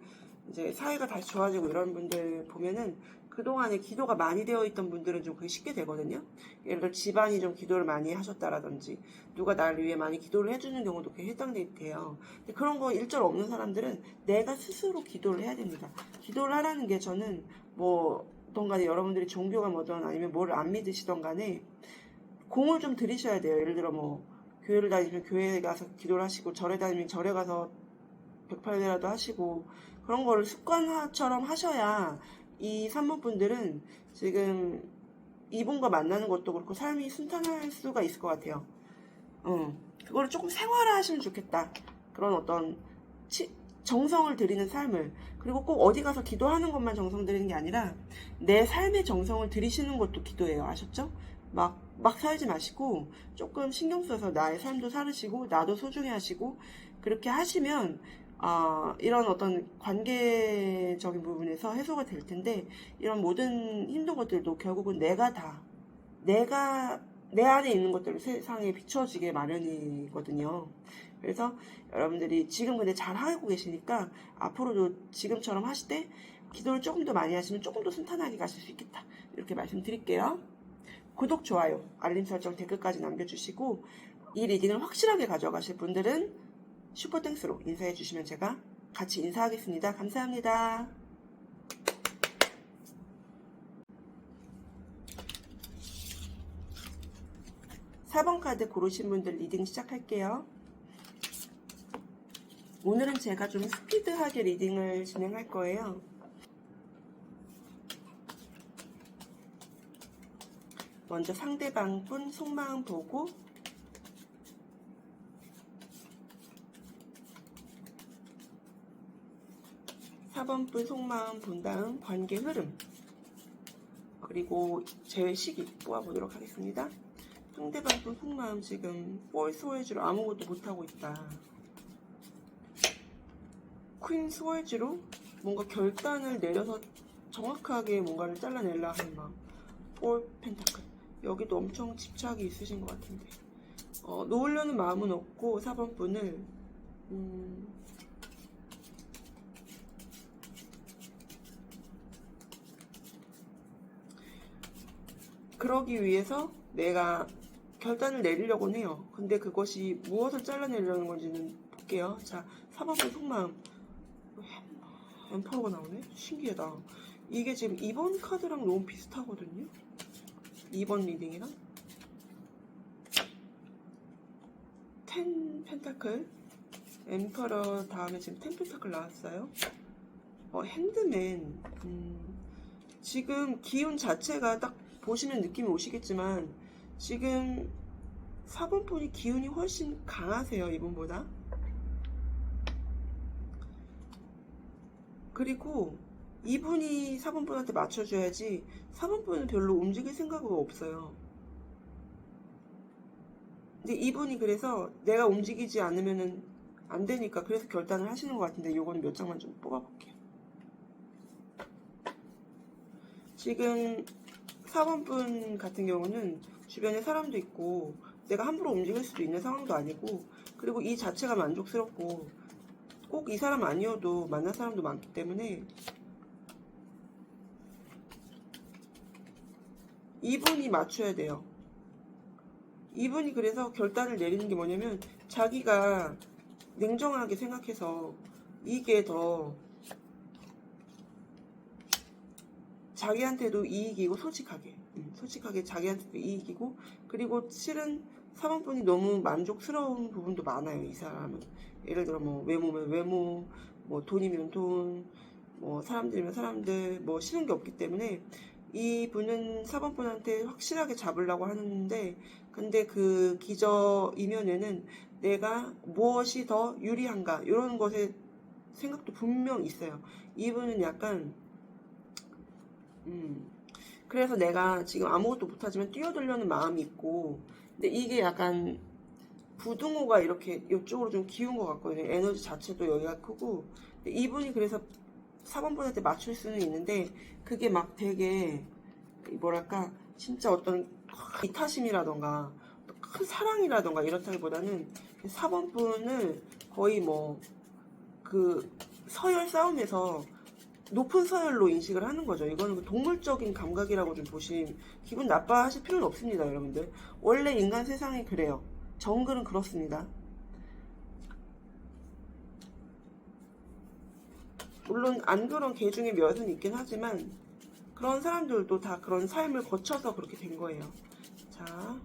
이제 사이가 다시 좋아지고 이런 분들 보면은 그동안에 기도가 많이 되어 있던 분들은 좀 그게 쉽게 되거든요. 예를 들어 집안이 좀 기도를 많이 하셨다라든지 누가 나를 위해 많이 기도를 해주는 경우도 그게 해당돼요. 근데 그런 거 일절 없는 사람들은 내가 스스로 기도를 해야 됩니다. 기도를 하라는 게 저는 뭐 어떤 간에 여러분들이 종교가 뭐든 아니면 뭐를 안 믿으시던 간에 공을 좀 들이셔야 돼요. 예를 들어 뭐 교회를 다니면 교회에 가서 기도를 하시고, 절에 다니면 절에 가서 108배라도 하시고, 그런 거를 습관처럼 하셔야 이 3번 분들은 지금 이분과 만나는 것도 그렇고 삶이 순탄할 수가 있을 것 같아요. 그거를 조금 생활화 하시면 좋겠다. 그런 어떤 정성을 들이는 삶을, 그리고 꼭 어디 가서 기도하는 것만 정성 들이는 게 아니라 내 삶의 정성을 들이시는 것도 기도예요. 아셨죠? 막 살지 마시고 조금 신경 써서 나의 삶도 살으시고 나도 소중히 하시고, 그렇게 하시면 이런 어떤 관계적인 부분에서 해소가 될 텐데, 이런 모든 힘든 것들도 결국은 내가 내 안에 있는 것들을 세상에 비춰지게 마련이거든요. 그래서 여러분들이 지금 근데 잘 하고 계시니까 앞으로도 지금처럼 하실 때 기도를 조금 더 많이 하시면 조금 더 순탄하게 가실 수 있겠다, 이렇게 말씀드릴게요. 구독, 좋아요, 알림 설정, 댓글까지 남겨주시고, 이 리딩을 확실하게 가져가실 분들은 슈퍼땡스로 인사해 주시면 제가 같이 인사하겠습니다. 감사합니다. 4번 카드 고르신 분들 리딩 시작할게요. 오늘은 제가 좀 스피드하게 리딩을 진행할 거예요. 먼저 상대방 분 속마음 보고, 분 속마음 본 다음 관계 흐름, 그리고 제외 시기 뽑아보도록 하겠습니다. 상대방 분 속마음, 지금 볼 스월즈로 아무것도 못하고 있다. 퀸 스월즈로 뭔가 결단을 내려서 정확하게 뭔가를 잘라내려 하는 마음. 볼 펜타클, 여기도 엄청 집착이 있으신 것 같은데 놓으려는 마음은 없고 4번 분을 그러기 위해서 내가 결단을 내리려고는 해요. 근데 그것이 무엇을 잘라내려는 건지는 볼게요. 자, 4번 분 속마음, 엠퍼러가 나오네? 신기하다. 이게 지금 2번 카드랑 너무 비슷하거든요. 2번 리딩이랑 10 펜타클, 엠퍼러 다음에 지금 10 펜타클 나왔어요. 핸드맨. 지금 기운 자체가 딱 보시면 느낌이 오시겠지만 지금 4번 분이 기운이 훨씬 강하세요, 이분보다. 그리고 이분이 4번 분한테 맞춰줘야지 4번 분은 별로 움직일 생각은 없어요. 근데 이분이 그래서 내가 움직이지 않으면은 안 되니까 그래서 결단을 하시는 것 같은데 요거는 몇 장만 좀 뽑아볼게요. 지금 4번 분 같은 경우는 주변에 사람도 있고 내가 함부로 움직일 수도 있는 상황도 아니고, 그리고 이 자체가 만족스럽고 꼭 이 사람 아니어도 만날 사람도 많기 때문에 이분이 맞춰야 돼요. 이분이 그래서 결단을 내리는 게 뭐냐면 자기가 냉정하게 생각해서 이게 더 자기한테도 이익이고 솔직하게 자기한테도 이익이고, 그리고 실은 4번 분이 너무 만족스러운 부분도 많아요. 이 사람은 예를 들어 뭐 외모면 외모, 뭐 돈이면 돈, 뭐 사람들이면 사람들, 뭐 싫은 게 없기 때문에 이분은 4번 분한테 확실하게 잡으려고 하는데, 근데 그 기저 이면에는 내가 무엇이 더 유리한가 이런 것에 생각도 분명 있어요. 이분은 약간 그래서 내가 지금 아무것도 못하지만 뛰어들려는 마음이 있고, 근데 이게 약간 부등호가 이렇게 이쪽으로 좀 기운 것 같거든요. 에너지 자체도 여기가 크고. 근데 이분이 그래서 4번 분한테 맞출 수는 있는데 그게 막 되게 뭐랄까 진짜 어떤 이타심이라던가 큰 사랑이라던가 이렇다기보다는 4번 분을 거의 뭐 그 서열 싸움에서 높은 서열로 인식을 하는 거죠. 이거는 그 동물적인 감각이라고 좀 보시면 기분 나빠하실 필요는 없습니다, 여러분들. 원래 인간 세상이 그래요. 정글은 그렇습니다. 물론 안 그런 개 중에 몇은 있긴 하지만 그런 사람들도 다 그런 삶을 거쳐서 그렇게 된 거예요. 자,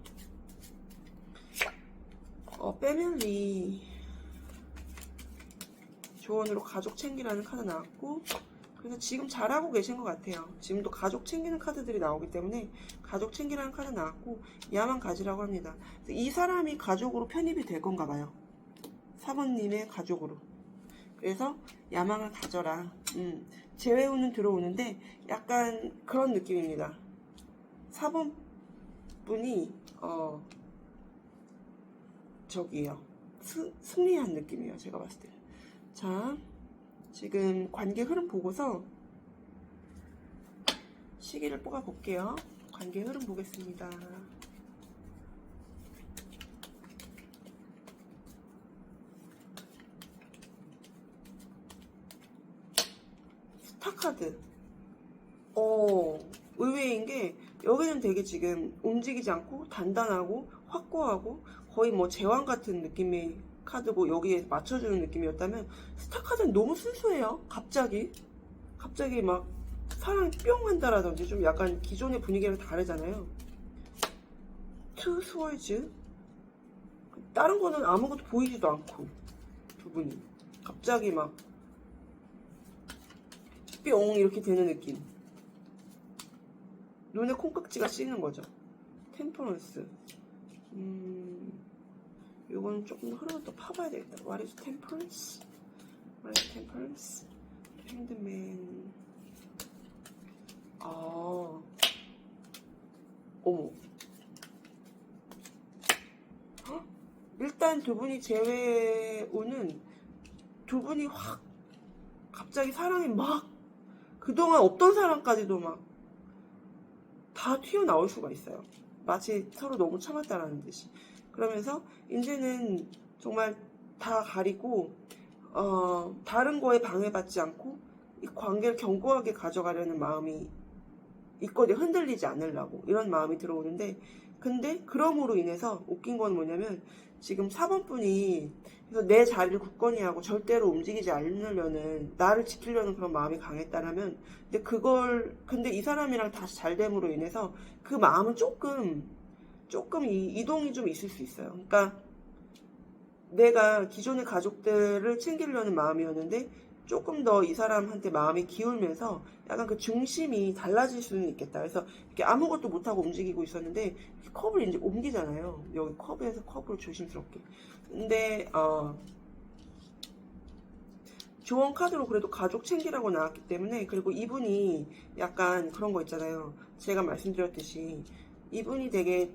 패밀리 조언으로 가족 챙기라는 카드 나왔고, 그래서 지금 잘하고 계신 것 같아요. 지금도 가족 챙기는 카드들이 나오기 때문에 가족 챙기라는 카드 나왔고 야만 가지라고 합니다. 이 사람이 가족으로 편입이 될 건가 봐요. 4번님의 가족으로. 그래서 야망을 가져라. 재회운은 들어오는데 약간 그런 느낌입니다. 4번 분이 저기요. 승리한 느낌이에요. 제가 봤을 때. 자, 지금 관계 흐름 보고서 시기를 뽑아 볼게요. 관계 흐름 보겠습니다. 스타카드. 의외인 게 여기는 되게 지금 움직이지 않고 단단하고 확고하고 거의 뭐 제왕 같은 느낌의 카드고 여기에 맞춰주는 느낌이었다면, 스타카드는 너무 순수해요. 갑자기 막 사랑이 뿅 한다라든지 좀 약간 기존의 분위기랑 다르잖아요. 투 스월즈. 다른 거는 아무것도 보이지도 않고 두 분이 갑자기 막 뿅 이렇게 되는 느낌. 눈에 콩깍지가 씌는 거죠. 템퍼런스. 요거는 조금 더 흐름을 더 파봐야 되겠다. What is temperance? What is temperance? 핸드맨. 어머. 헉? 일단 두 분이 제외오는 두 분이 확 갑자기 사랑이 막 그동안 없던 사랑까지도 막 다 튀어나올 수가 있어요. 마치 서로 너무 참았다라는 듯이. 그러면서 이제는 정말 다 가리고 다른 거에 방해받지 않고 이 관계를 견고하게 가져가려는 마음이 있거든요. 흔들리지 않으려고 이런 마음이 들어오는데, 근데 그럼으로 인해서 웃긴 건 뭐냐면 지금 4번 분이 그래서 내 자리를 굳건히 하고 절대로 움직이지 않으려는 나를 지키려는 그런 마음이 강했다라면 근데 이 사람이랑 다시 잘 됨으로 인해서 그 마음은 조금 이동이 좀 있을 수 있어요. 그러니까 내가 기존의 가족들을 챙기려는 마음이었는데 조금 더 이 사람한테 마음이 기울면서 약간 그 중심이 달라질 수는 있겠다. 그래서 이렇게 아무것도 못하고 움직이고 있었는데 컵을 이제 옮기잖아요. 여기 컵에서 컵으로 조심스럽게. 근데 조언 카드로 그래도 가족 챙기라고 나왔기 때문에, 그리고 이분이 약간 그런 거 있잖아요. 제가 말씀드렸듯이 이분이 되게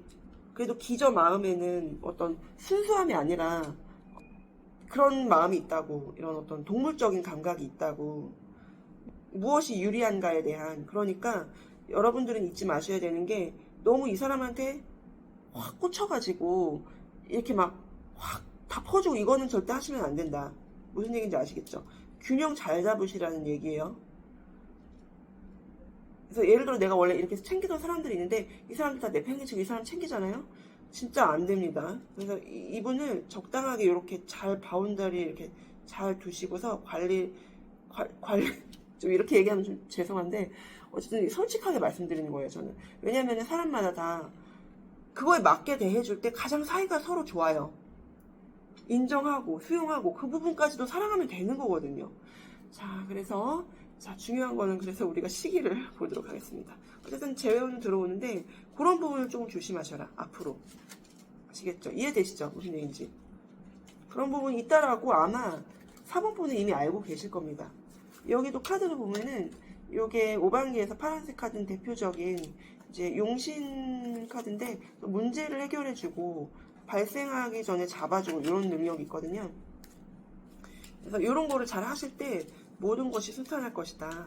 그래도 기저 마음에는 어떤 순수함이 아니라 그런 마음이 있다고, 이런 어떤 동물적인 감각이 있다고, 무엇이 유리한가에 대한. 그러니까 여러분들은 잊지 마셔야 되는 게, 너무 이 사람한테 확 꽂혀가지고 이렇게 막 확 다 퍼주고 이거는 절대 하시면 안 된다. 무슨 얘기인지 아시겠죠? 균형 잘 잡으시라는 얘기예요. 그래서 예를 들어 내가 원래 이렇게 챙기던 사람들이 있는데 이 사람들 다 내팽개치고 이 사람 챙기잖아요. 진짜 안 됩니다. 그래서 이분을 적당하게 이렇게 잘 바운더리 이렇게 잘 두시고서 관리 좀 이렇게 얘기하면 좀 죄송한데 어쨌든 솔직하게 말씀드리는 거예요. 저는. 왜냐하면 사람마다 다 그거에 맞게 대해줄 때 가장 사이가 서로 좋아요. 인정하고 수용하고 그 부분까지도 사랑하면 되는 거거든요. 자, 그래서 중요한 거는 그래서 우리가 시기를 보도록 하겠습니다. 어쨌든 재회운은 들어오는데 그런 부분을 조금 조심하셔라. 앞으로. 아시겠죠? 이해되시죠? 무슨 얘기인지. 그런 부분이 있다라고 아마 4번 분은 이미 알고 계실 겁니다. 여기도 카드를 보면은 요게 5반기에서 파란색 카드는 대표적인 이제 용신 카드인데 문제를 해결해주고 발생하기 전에 잡아주고 이런 능력이 있거든요. 그래서 이런 거를 잘 하실 때 모든 것이 순탄할 것이다.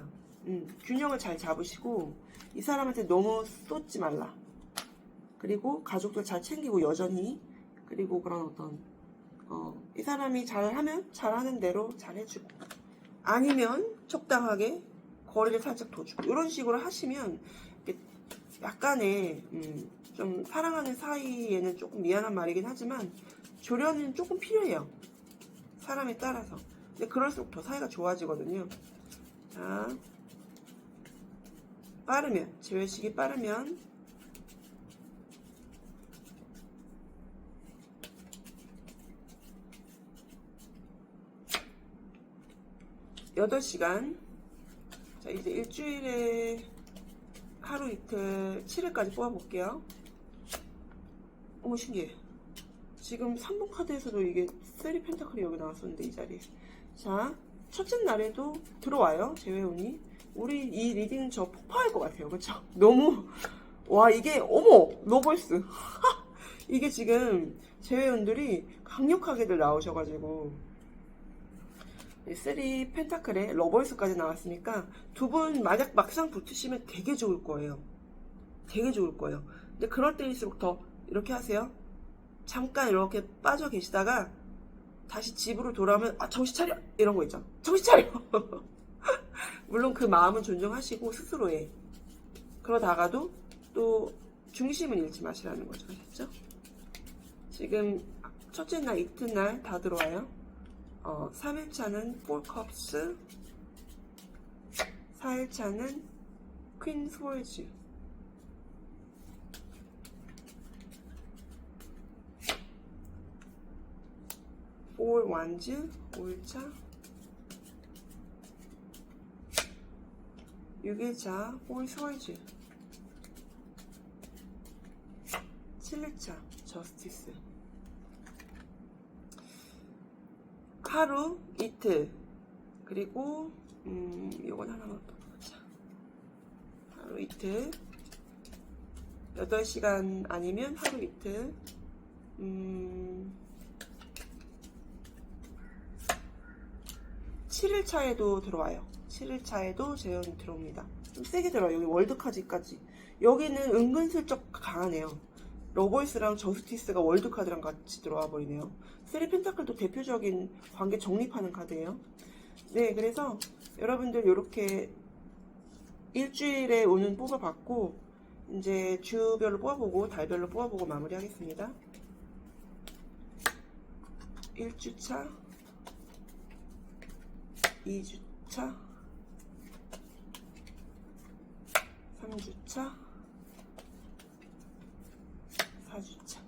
균형을 잘 잡으시고 이 사람한테 너무 쏟지 말라. 그리고 가족들 잘 챙기고 여전히, 그리고 그런 어떤 이 사람이 잘하면 잘하는 대로 잘 해주고, 아니면 적당하게 거리를 살짝 둬주고, 이런 식으로 하시면 약간의 좀 사랑하는 사이에는 조금 미안한 말이긴 하지만 조련은 조금 필요해요. 사람에 따라서. 근데 그럴수록 더 사이가 좋아지거든요. 자, 빠르면, 재회식이 빠르면 8시간. 자, 이제 일주일에 하루 이틀 7일까지 뽑아볼게요. 어머, 신기해. 지금 3번 카드에서도 이게 3 펜타클이 여기 나왔었는데, 이 자리에. 자, 첫째 날에도 들어와요, 재회운이. 우리 이 리딩 저 폭파할 것 같아요. 그쵸? 너무, 와, 이게, 어머! 러벌스. 이게 지금 재회운들이 강력하게들 나오셔가지고. 3 펜타클에 러벌스까지 나왔으니까 두 분 만약 막상 붙으시면 되게 좋을 거예요. 되게 좋을 거예요. 근데 그럴 때일수록 더 이렇게 하세요. 잠깐 이렇게 빠져 계시다가 다시 집으로 돌아오면 정신 차려! 이런 거 있죠. 정신 차려! 물론 그 마음은 존중하시고 스스로의. 그러다가도 또 중심은 잃지 마시라는 거죠. 아셨죠? 지금 첫째 날, 이튿날 다 들어와요. 3일차는 4 컵스, 4일차는 퀸 스월즈, 4 완즈, 5일차, 6일차 4 스월즈, 7일차 저스티스. 하루, 이틀, 그리고 요건 하나만 더 보자. 하루, 이틀, 8시간 아니면 하루, 이틀, 7일차에도 들어와요. 7일차에도 재현이 들어옵니다. 좀 세게 들어와요. 여기 월드카드까지. 여기는 은근슬쩍 강하네요. 러벌스랑 저스티스가 월드카드랑 같이 들어와 버리네요. 3 펜타클도 대표적인 관계 정립하는 카드예요. 네, 그래서 여러분들 이렇게 일주일에 오는 뽑아봤고 이제 주별로 뽑아보고 달별로 뽑아보고 마무리하겠습니다. 1주차, 2주차, 3주차, 4주차.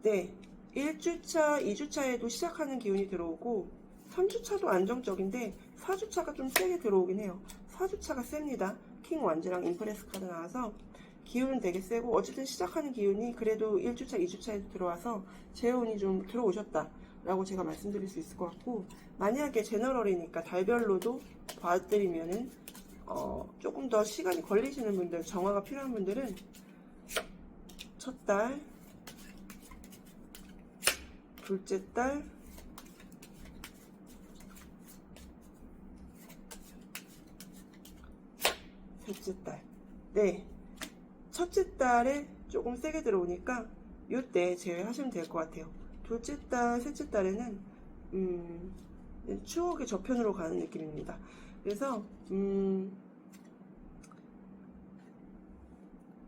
네, 1주차, 2주차에도 시작하는 기운이 들어오고 3주차도 안정적인데 4주차가 좀 세게 들어오긴 해요. 4주차가 셉니다. 킹 완즈랑 임프레스 카드 나와서 기운은 되게 세고 어쨌든 시작하는 기운이 그래도 1주차, 2주차에도 들어와서 재운이 좀 들어오셨다 라고 제가 말씀드릴 수 있을 것 같고, 만약에 제너럴이니까 달별로도 봐드리면은 조금 더 시간이 걸리시는 분들, 정화가 필요한 분들은 첫 달, 둘째 달, 셋째 달. 네, 첫째 달에 조금 세게 들어오니까 이때 제외하시면 될 것 같아요. 둘째 달, 셋째 달에는 추억의 저편으로 가는 느낌입니다. 그래서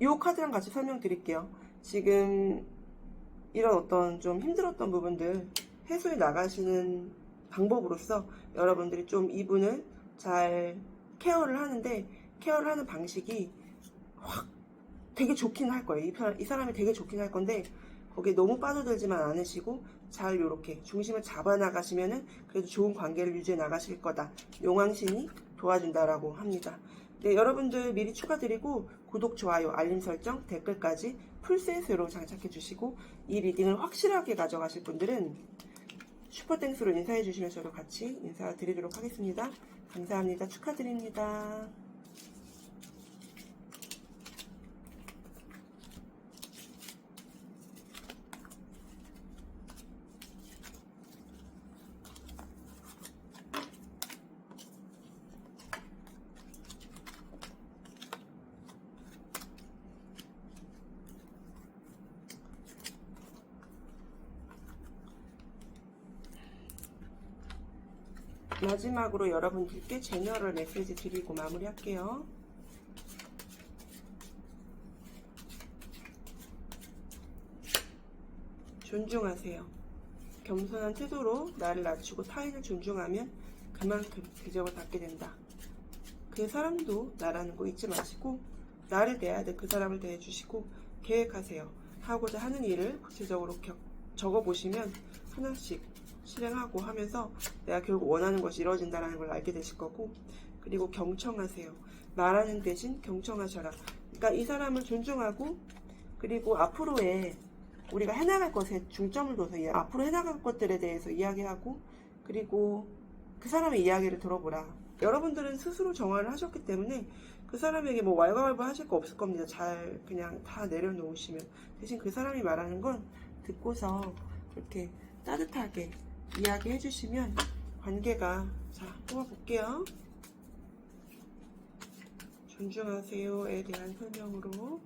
이 카드랑 같이 설명드릴게요. 지금 이런 어떤 좀 힘들었던 부분들 해소해 나가시는 방법으로서 여러분들이 좀 이분을 잘 케어를 하는데, 케어를 하는 방식이 확 되게 좋긴 할 거예요. 이 사람이 되게 좋긴 할 건데 거기에 너무 빠져들지만 않으시고 잘 이렇게 중심을 잡아 나가시면은 그래도 좋은 관계를 유지해 나가실 거다. 용왕신이 도와준다라고 합니다. 네, 여러분들 미리 축하드리고 구독, 좋아요, 알림 설정, 댓글까지 풀셋으로 장착해 주시고 이 리딩을 확실하게 가져가실 분들은 슈퍼땡스로 인사해 주시면 저도 같이 인사드리도록 하겠습니다. 감사합니다. 축하드립니다. 마지막으로 여러분들께 제너럴 메시지 드리고 마무리할게요. 존중하세요. 겸손한 태도로 나를 낮추고 타인을 존중하면 그만큼 대접을 받게 된다. 그 사람도 나라는 거 잊지 마시고 나를 대해야 될 그 사람을 대해주시고 계획하세요. 하고자 하는 일을 구체적으로 적어보시면 하나씩 실행하고 하면서 내가 결국 원하는 것이 이루어진다는 걸 알게 되실 거고, 그리고 경청하세요. 말하는 대신 경청하셔라. 그러니까 이 사람을 존중하고, 그리고 앞으로의 우리가 해나갈 것에 중점을 둬서 앞으로 해나갈 것들에 대해서 이야기하고, 그리고 그 사람의 이야기를 들어보라. 여러분들은 스스로 정화를 하셨기 때문에 그 사람에게 뭐 왈가왈부 하실 거 없을 겁니다. 잘 그냥 다 내려놓으시면. 대신 그 사람이 말하는 건 듣고서 그렇게 따뜻하게 이야기해 주시면 관계가, 자, 뽑아볼게요. 존중하세요에 대한 설명으로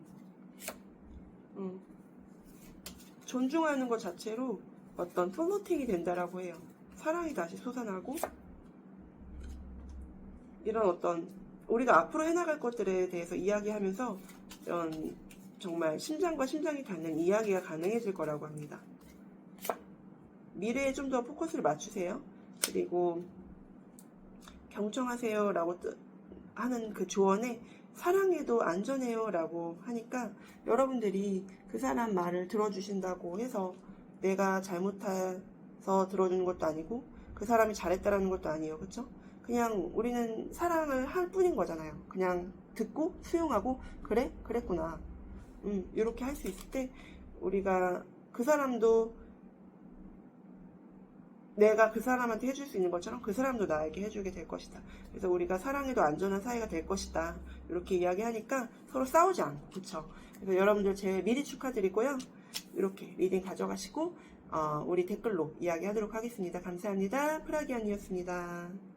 존중하는 것 자체로 어떤 플로팅이 된다라고 해요. 사랑이 다시 솟아나고, 이런 어떤 우리가 앞으로 해나갈 것들에 대해서 이야기하면서 이런 정말 심장과 심장이 닿는 이야기가 가능해질 거라고 합니다. 미래에 좀 더 포커스를 맞추세요. 그리고 경청하세요 라고 하는 그 조언에 사랑해도 안전해요 라고 하니까 여러분들이 그 사람 말을 들어주신다고 해서 내가 잘못해서 들어주는 것도 아니고 그 사람이 잘했다라는 것도 아니에요. 그쵸? 그냥 우리는 사랑을 할 뿐인 거잖아요. 그냥 듣고 수용하고 그래? 그랬구나. 이렇게 할 수 있을 때 우리가 그 사람도 내가 그 사람한테 해줄 수 있는 것처럼 그 사람도 나에게 해주게 될 것이다. 그래서 우리가 사랑해도 안전한 사이가 될 것이다. 이렇게 이야기하니까 서로 싸우지 않고, 그쵸? 그래서 여러분들 미리 축하드리고요. 이렇게 리딩 가져가시고 우리 댓글로 이야기하도록 하겠습니다. 감사합니다. 프라기언이었습니다.